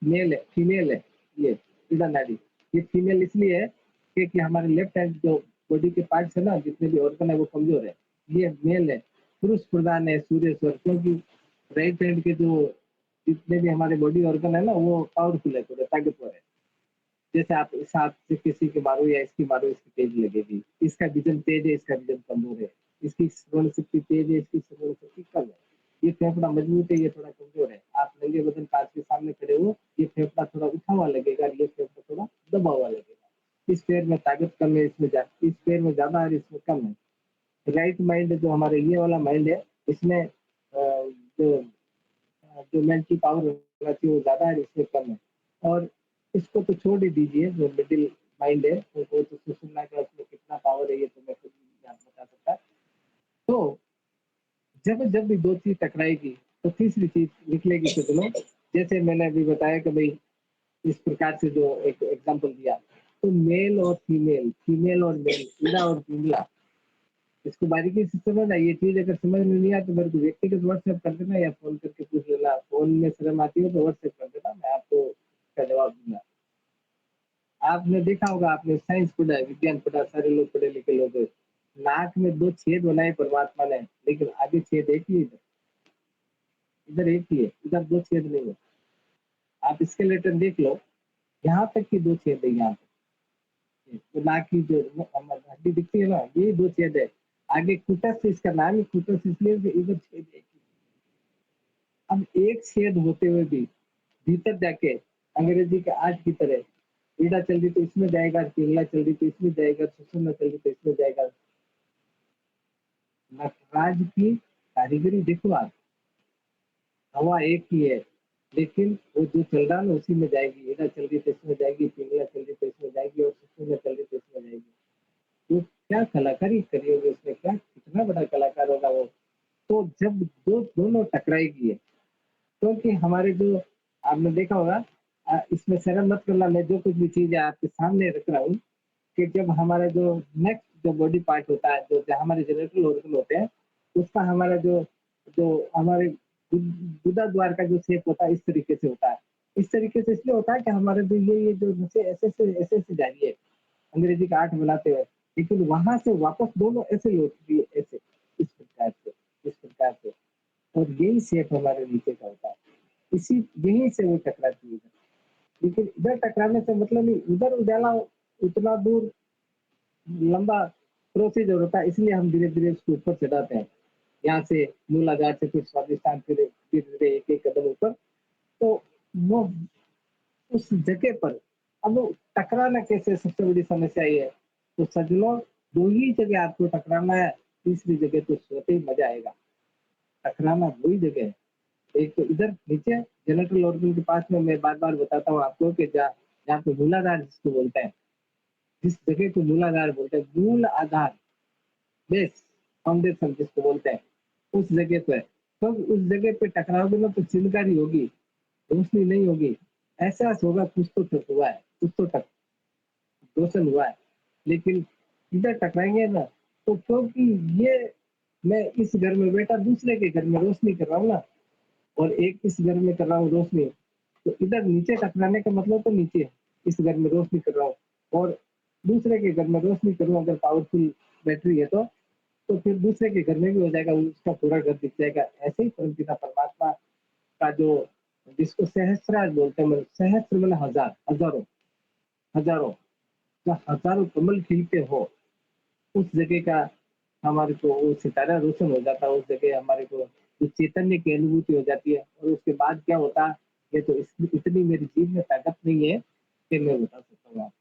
मेल है, फीमेल है। ये इधर नाड़ी, ये फीमेल इसलिए है कि हमारे लेफ्ट हैंड जो बॉडी के पार्ट्स है ना, जितने भी ऑर्गन है वो कमजोर है। ये मेल है, पुरुष प्रधान है, सूर्य स्वर। क्योंकि राइट हैंड के जो जितने भी हमारे बॉडी ऑर्गन है ना वो पावरफुल है, थोड़े ताकतवर है। जैसे आप इस हाथ से किसी के मारो या इसकी मारो, इसकी तेज लगेगी। इसका विजन तेज है, इसका विजन कमजोर है। इसकी श्रवण शक्ति तेज है, इसकी श्रवण शक्ति कम है। ये फेफड़ा मजबूत है, ये थोड़ा कमजोर है। आप नंगे बदन कांच के सामने खड़े हो, ये फेफड़ा थोड़ा उठा हुआ लगेगा, ये फेफड़ा थोड़ा दबा हुआ लगेगा। इस पैर में ताकत कम है, इस पैर में ज्यादा है, इसमें कम है। राइट माइंड जो हमारे ये वाला माइंड है, इसमें जो जो मेंटल पावर होना चाहिए वो ज्यादा है, इसमें कम है। और इसको तो छोड़ ही दीजिए, जो मिडिल माइंड है वो तो सुषुम्ना का, उसमें कितना पावर है ये तो मैं खुद नहीं बता सकता। तो जब जब भी दो चीज टकराएगी तो तीसरी चीज निकलेगी। तो दोनों, जैसे मैंने अभी बताया कि भाई इस प्रकार से जो एक एग्जांपल दिया, तो मेल और फीमेल, फीमेल और मेल, ईड़ा और पिंगला, इसको बारीकी से समझना। ये चीज अगर समझ में नहीं आया तो मेरे को व्यक्तिगत व्हाट्सएप कर देना या फोन करके पूछ लेना। फोन में शर्म आती हो तो व्हाट्सएप कर देना, मैं आपको इसका जवाब दूंगा। आपने देखा होगा, आपने साइंस पढ़ा है, विज्ञान पढ़ा, सारे लोग पढ़े लिखे लोग हैं। नाक में दो छेद बनाए परमात्मा ने, लेकिन आगे छेद एक ही है, इधर इधर एक ही है, इधर दो छेद नहीं है। आप स्केलेटन देख लो, यहाँ तक की दो छेद है, यहाँ तक तो नाक की जो हड्डी दिखती है ना, ये दो छेद है। आगे कुटस, इसका नाम ही कुटस इसलिए कि इधर छेद एक ही। अब एक छेद होते हुए भी भीतर जाके अंग्रेजी के आठ की तरह ईड़ा चल रही तो इसमें जाएगा, पिंगला चल रही तो इसमें जाएगा, सुषुम्ना चल रही तो इसमें जाएगा। नटराज की कारीगरी देखो आप, हवा एक ही है, लेकिन वो जो चल रहा है ना उसी में जाएगी। ईड़ा चल रही तो इसमें जाएगी, पिंगला चल रही तो इसमें जाएगी, और सुषुम्ना चल रही तो इसमें जाएगी। वो क्या कलाकारी करी होगी उसने, क्या कितना बड़ा कलाकार होगा वो। तो जब दोनों टकराएगी, क्योंकि हमारे जो आपने देखा होगा, इसमें शर्म मत करना, मैं जो कुछ भी चीज है आपके सामने रख रहा हूँ, कि जब हमारा जो नेक्स्ट जो बॉडी पार्ट होता है, जो हमारे जेनिटल ऑर्गन होते हैं, उसका हमारा जो जो हमारे गुदा द्वार का जो शेप होता है इस तरीके से होता है। इस तरीके से इसलिए होता है कि हमारे जो ये जो नसें ऐसे जा रही है अंग्रेजी का आठ बनाते हुए, लेकिन वहां से वापस दोनों ऐसे ही होती है, ऐसे इस प्रकार से, इस प्रकार से। और यही शेप हमारे नीचे का होता है, इसी यहीं से वो टकराती है। लेकिन इधर टकराने से मतलब नहीं, उधर उजाला उतना दूर लंबा प्रोसीजर होता है, इसलिए हम धीरे धीरे उसको ऊपर चढ़ाते हैं। यहाँ से मूलाधार से फिर स्वादिष्टान, फिर धीरे धीरे एक एक कदम ऊपर। तो वो उस जगह पर अब वो टकराना कैसे, सबसे बड़ी समस्या ये है। तो सज्जनों, दो ही जगह आपको टकराना है, तीसरी जगह तो सोते ही मजा आएगा। टकराना दो ही जगह है, एक तो इधर नीचे जेनिटल ऑर्गन के पास में, मैं बार बार बताता हूँ आपको कि जहाँ पे मूलाधार जिसको बोलते हैं, जिस जगह को मूलाधार बोलते हैं, मूल आधार, बेस, फाउंडेशन जिसको बोलते हैं, उस जगह पे। तो उस जगह पे टकराओगे ना तो चिनकारी होगी, रोशनी नहीं होगी, एहसास होगा कुछ तो तक हुआ है, कुछ तो तक रोशन हुआ है। लेकिन इधर टकराएंगे ना, तो क्योंकि ये मैं इस घर में बैठा दूसरे के घर में रोशनी कर रहा हूँ ना, और एक इस घर में कर रहा हूँ रोशनी, तो इधर नीचे टकराने का मतलब तो नीचे इस घर में रोशनी कर रहा हूँ, और दूसरे के घर में रोशनी करूँ अगर पावरफुल बैटरी है तो फिर दूसरे के घर में भी हो जाएगा, उसका पूरा घर दिख जाएगा। ऐसे ही परमपिता परमात्मा का जो जिसको सहस्रार बोलते हैं, मतलब सहस्त्र मतलब हजार, हजारों, हजारों, जो हजारों कमल खिलते हो, उस जगह का हमारे को वो सितारा रोशन हो जाता है, उस जगह हमारे को जो चैतन्य की अनुभूति हो जाती है, और उसके बाद क्या होता है, ये तो इतनी मेरी जीव में ताकत नहीं है कि मैं बता सकता हूँ आपको।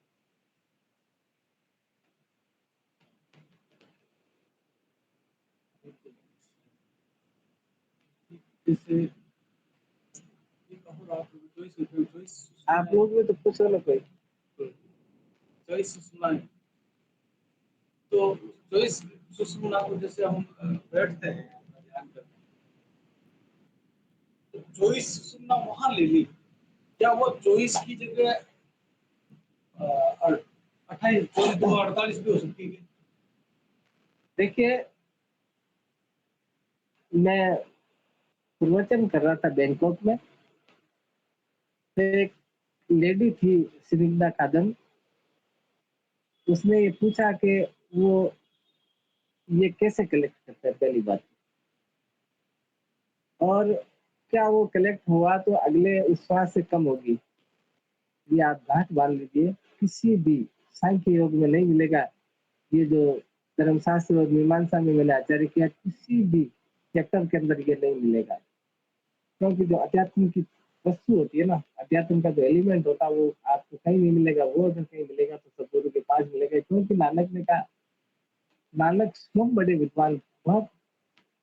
जैसे एक और आप चॉइस आप लोग में तो पूछो ना कोई। चॉइस सुना है, तो चॉइस सुषुम्ना को जैसे हम बैठते हैं ध्यान करते हैं, तो चॉइस सुषुम्ना वहां ले ली, क्या वो चॉइस की जगह 28 48 भी हो सकती है? देखिए, मैं प्रवचन कर रहा था बैंकॉक में, एक लेडी थी सिरिंदा कादन, उसने ये पूछा कि वो ये कैसे कलेक्ट करता है, पहली बात, और क्या वो कलेक्ट हुआ तो अगले उस श्वास से कम होगी। ये आप गांठ बांध लीजिए, किसी भी सांख्य योग में नहीं मिलेगा, ये जो धर्मशास्त्र और मीमांसा में मैंने आचार्य किया, किसी भी चैप्टर के अंदर ये नहीं मिलेगा, क्योंकि जो अध्यात्म की वस्तु होती है ना, अध्यात्म का जो एलिमेंट होता है वो आपको कहीं नहीं मिलेगा, वो अगर कहीं मिलेगा तो सदगुरु के पास मिलेगा, क्योंकि नानक ने कहा, नानक स्वयं बड़े विद्वान, बहुत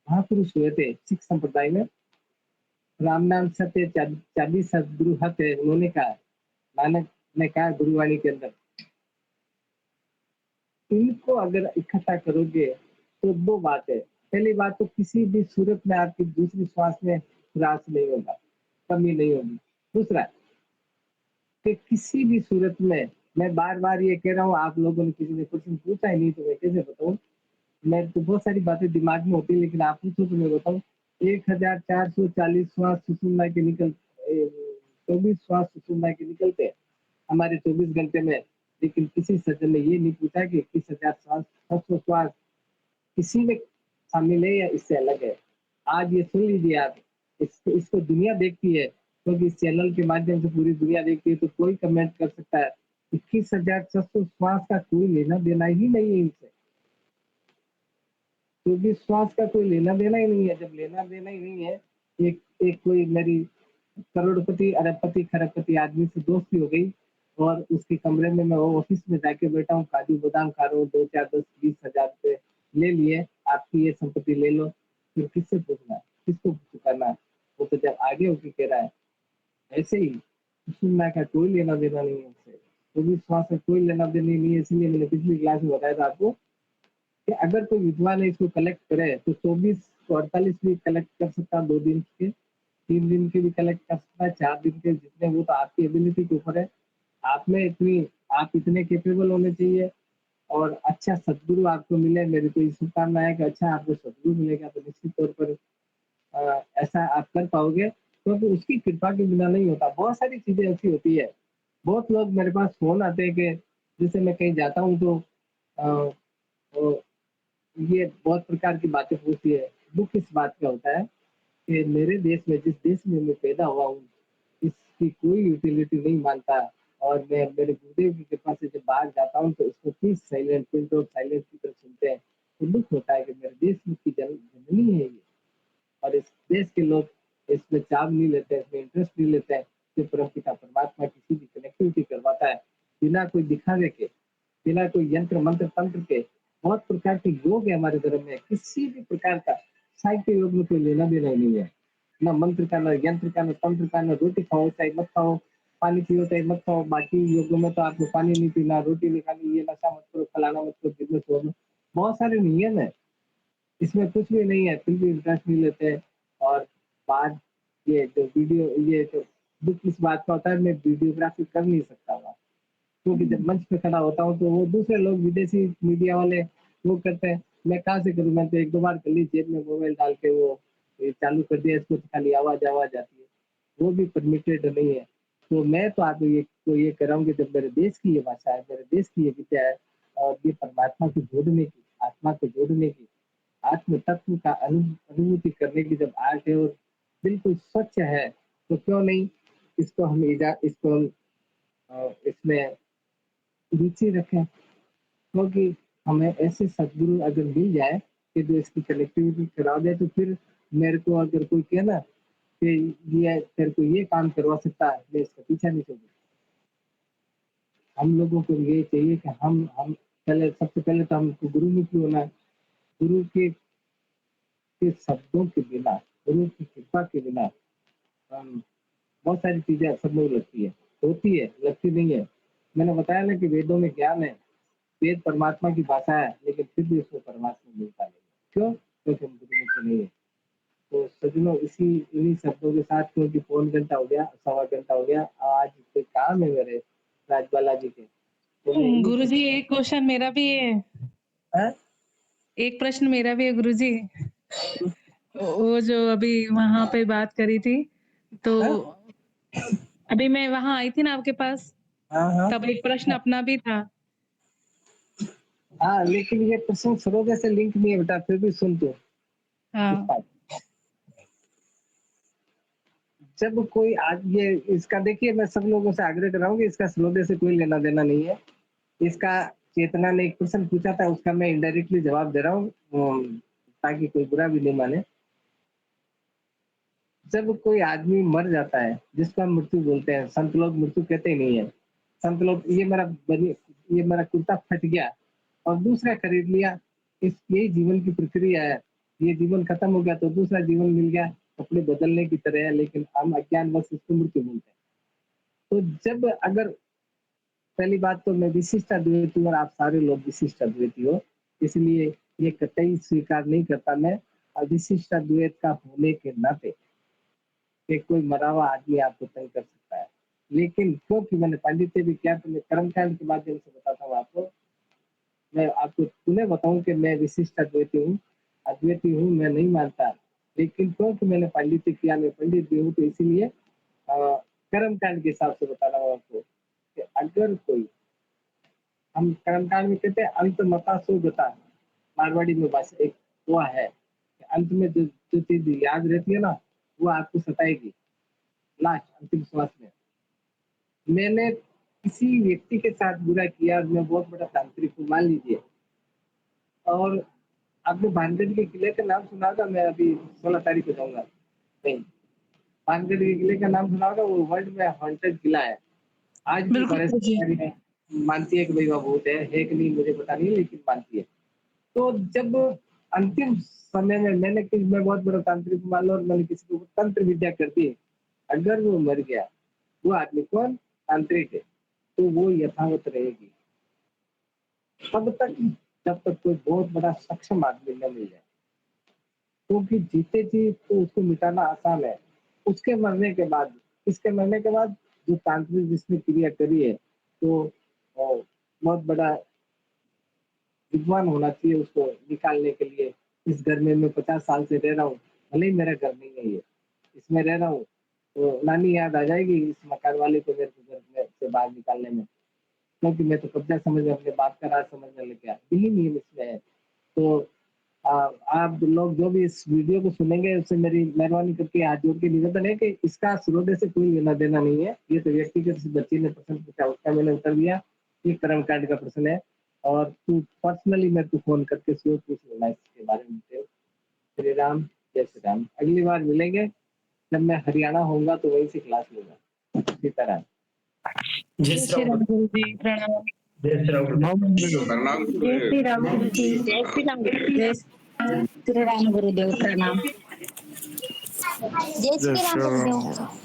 महापुरुष हुए थे सिख संप्रदाय में, राम नाम सत्य चाबी सदगुरु हत है, उन्होंने कहा, नानक ने कहा गुरुवाणी के अंदर, इनको अगर इकट्ठा करोगे तो दो बात है, पहली बात तो किसी भी सूरत में आपकी दूसरी श्वास में ह्रास नहीं होगा, कमी नहीं होगी। दूसरा कि किसी भी सूरत में, मैं बार बार ये कह रहा हूँ, आप लोगों ने किसी ने क्वेश्चन पूछा ही नहीं तो मैं कैसे बताऊँ, मैं तो बहुत सारी बातें दिमाग में होती है, लेकिन आप पूछो तो मैं बताऊँ। 1440 श्वास सुषुम्ना के 24 श्वास सुषुम्ना के निकलते हैं हमारे 24 घंटे में, लेकिन किसी सज्जन ने ये नहीं पूछा कि 21,000 श्वास 700 श्वास किसी में शामिल है या इससे अलग है। आज ये सुन लीजिए आप, इसको दुनिया देखती है, क्योंकि इस चैनल के माध्यम से पूरी दुनिया देखती है, तो कोई कमेंट कर सकता है 21,600 श्वास का कोई लेना देना ही नहीं है इनसे, क्योंकि श्वास का कोई लेना देना ही नहीं है। जब लेना देना ही नहीं है, एक एक कोई मेरी करोड़पति अरबपति खरबपति आदमी से दोस्ती हो गई, और उसके कमरे में मैं वो ऑफिस में जाके बैठा हूँ, काजू बादाम खा रहा हूँ, 2 4 10 20 हजार रुपए ले लिए, आपकी ये संपत्ति ले लो, फिर किससे पूछना है, किसको चुकाना है? वो तो जब आगे होके कह रहा है। ऐसे ही सुनना का कोई लेना देना नहीं है उससे, तो भी श्वास का कोई लेना देना नहीं है। इसलिए मैंने पिछली क्लास में बताया था आपको कि अगर कोई विद्वान है इसको कलेक्ट करे तो 24 तो 48 भी कलेक्ट कर सकता है, 2 दिन के, 3 दिन के भी कलेक्ट कर सकता है, 4 दिन के, जितने, वो तो आपकी एबिलिटी के ऊपर है। आप में इतनी, आप इतने कैपेबल होने चाहिए, और अच्छा सदगुरु आपको मिले। मेरी तो ये शुभकामना है कि अच्छा आपको सदगुरु मिलेगा तो निश्चित तौर पर ऐसा आप कर पाओगे, क्योंकि उसकी कृपा के बिना नहीं होता। बहुत सारी चीजें ऐसी होती है, बहुत लोग मेरे पास फोन आते हैं कि जैसे मैं कहीं जाता हूँ तो अ, तो ये बहुत प्रकार की बातें पूछती है। दुख इस बात का होता है कि मेरे देश में, जिस देश में मैं पैदा हुआ हूँ, इसकी कोई यूटिलिटी नहीं मानता, और मैं मेरे गुरुदेव की कृपा से जब बाहर जाता हूँ तो इसको piece silent, print out silent की तरह सुनते हैं, तो दुख होता है कि मेरे देश में की जननी है ये, और इस देश के लोग इसमें चाव नहीं लेते, इसमें इंटरेस्ट नहीं लेते हैं। जो परमपिता परमात्मा किसी भी कनेक्टिविटी करवाता है बिना कोई दिखावे के, बिना कोई यंत्र मंत्र तंत्र के, बहुत प्रकार के योग है हमारे धर्म में, किसी भी प्रकार का साहित्य योग में कोई लेना देना ही नहीं है, ना मंत्र का, ना यंत्र का, ना तंत्र का, ना रोटी खाओ चाहे मत खाओ, पानी पियो चाहे मत खाओ। बाकी योगों में तो आपको पानी नहीं पीना, रोटी नहीं खानी, ये नशा मत करो, फलाना मत करो, बिजनेस छोड़ो, बहुत सारे नियम है, इसमें कुछ भी नहीं है, फिर भी इंटरेस्ट नहीं लेते हैं। और बात ये जो वीडियो, ये जो दुख इस बात का होता है, मैं वीडियोग्राफी कर नहीं सकता था, क्योंकि जब मंच पे खड़ा होता हूँ तो वो दूसरे लोग विदेशी मीडिया वाले वो करते हैं, मैं कहाँ से करूँ? मैं तो 1-2 बार कर ली, जेब में मोबाइल डाल के वो ये चालू कर दिया, इसको तो खाली आवाज़ आती है, वो भी परमिटेड नहीं है। तो मैं तो आप ये कर रहा हूँ कि जब मेरे देश की ये भाषा है, मेरे देश की ये विद्या है और ये परमात्मा को जोड़ने की, आत्मा को जोड़ने की, आत्म तत्व का अनुभूति करने की जब आर्ट है और बिल्कुल स्वच्छ है, तो क्यों नहीं इसको हम इसमें रुचि रखें। क्योंकि हमें ऐसे सद्गुरु अगर मिल जाए कि जो इसकी कनेक्टिविटी करा दे, तो फिर मेरे को अगर कोई कहे ना कि ये तेरे को ये काम करवा सकता है, मैं इसका पीछा नहीं छोड़ूंगा। हम लोगों को ये चाहिए कि हम पहले सबसे पहले तो हमको गुरुमुखी होना है। गुरु के शब्दों के बिना, गुरु की कृपा के बिना बहुत सारी चीजें सब लोग लगती है, होती है, लगती नहीं है। मैंने बताया ना कि वेदों में ज्ञान है, वेद परमात्मा की भाषा है, लेकिन फिर भी उसको परमात्मा मिलता नहीं है। क्यों? क्योंकि हम गुरुमुखी नहीं है। तो सज्जनों, इन्हीं शब्दों के साथ, क्योंकि पौन घंटा हो गया, सवा घंटा हो गया, आज कोई काम है मेरे राजबाला जी के, तो मैं इन्हीं गुरुजी एक क्वेश्चन मेरा भी है, हैं? एक प्रश्न मेरा भी है गुरुजी। वो जो अभी वहां पे बात करी थी, तो हैं? अभी मैं वहां आई थी ना आपके पास, हाँ, तब एक प्रश्न अपना भी था। हाँ, लेकिन ये प्रश्न सर्वोदय से लिंक नहीं है बेटा, फिर भी सुन तू। हाँ जब कोई आज ये इसका, देखिए मैं सब लोगों से आग्रह कर रहा हूँ कि इसका सर्वोदय से कोई लेना देना नहीं है। इसका चेतना ने एक प्रश्न पूछा था, उसका मैं इनडायरेक्टली जवाब दे रहा हूँ, ताकि कोई बुरा भी नहीं माने। जब कोई आदमी मर जाता है, जिसको हम मृत्यु बोलते हैं, संत लोग मृत्यु कहते ही नहीं है। संत लोग ये मेरा कुर्ता फट गया और दूसरा खरीद लिया, यही जीवन की प्रक्रिया है। ये जीवन खत्म हो गया तो दूसरा जीवन मिल गया, कपड़े बदलने की तरह है, लेकिन हम अज्ञानवश इसको मृत्यु बोलते हैं। तो जब अगर पहली बात तो मैं विशिष्ट अद्वैती हूँ और आप सारे लोग विशिष्ट अद्वैती हो, इसलिए ये कतई स्वीकार नहीं करता मैं विशिष्ट अद्वैत का होने के नाते कि कोई मरा हुआ आदमी आपको तंग कर सकता है। लेकिन क्योंकि मैंने पांडित्य भी किया, तो मैं कर्मकांड के माध्यम से बताता हूँ आपको। मैं आपको तुम्हें बताऊं कि मैं विशिष्ट अद्वैती हूँ, मैं नहीं मानता, लेकिन क्योंकि मैंने पांडित्य किया, मैं पंडित भी हूँ, तो इसीलिए कर्मकांड के हिसाब से बता रहा हूँ आपको कि अगर कोई, हम कर्मकांड में कहते हैं अंत मता सो गता, मारवाड़ी में भाषा एक हुआ है कि अंत में जो चीज याद रहती है ना, वो आपको सताएगी लास्ट अंतिम श्वास में। मैंने किसी व्यक्ति के साथ बुरा किया, मैं बहुत बड़ा तांत्रिक हूँ मान लीजिए, और आपने भानगढ़ के किले का नाम सुना था? मैं अभी 16 तारीख को जाऊंगा, नहीं, भानगढ़ के किले का नाम सुना होगा, वो वर्ल्ड में हॉन्टेड किला है। आज भी बिल्कुल गुरुजी। फॉरेस्ट मानती है कि भाई वह भूत है कि नहीं मुझे पता नहीं, लेकिन मानती है। तो जब अंतिम समय में मैं बहुत बड़ा तांत्रिक मान लो और मैंने किसी को तंत्र विद्या कर दी, अगर वो मर गया, वो आदमी कौन तांत्रिक है, तो वो यथावत रहेगी तब तक जब तक कोई बहुत बड़ा सक्षम आदमी न मिल जाए। क्योंकि जीते जी तो उसको मिटाना आसान है, उसके मरने के बाद, इसके मरने के बाद जो तांत्रिक जिसने क्रिया करी है, तो बहुत बड़ा विद्वान होना चाहिए उसको निकालने के लिए। इस घर में मैं 50 साल से रह रहा हूँ, भले ही मेरा घर नहीं है ये, इसमें रह रहा हूँ, तो नानी याद आ जाएगी इस मकान वाले को मेरे को घर में से बाहर निकालने में, क्योंकि मैं तो कब्जा समझ अपने बाप का राज समझने लग गया। यही नियम इसमें है। तो आप लोग जो भी इस वीडियो को सुनेंगे, उससे मेरी मेहरबानी करके हाथ जोड़ के निवेदन है कि इसका सर्वोदय से कोई लेना देना नहीं है। ये तो व्यक्तिगत बच्ची ने प्रश्न पूछा, उसका मैंने उत्तर दिया। ये कर्मकांड का प्रश्न है और तू पर्सनली मेरे को फोन करके पूछ लेना इसके बारे में। श्री राम, जय श्री राम। अगली बार मिलेंगे जब मैं हरियाणा होऊंगा, तो वहीं से क्लास लूंगा। सीताराम। जय श्री राम गुरुजी प्रणाम। जय श्री राम जय श्री राम गुरुजी। जय श्री राम गुरुजी। जय श्री राम गुरुदेव प्रणाम। जय श्री राम गुरुदेव।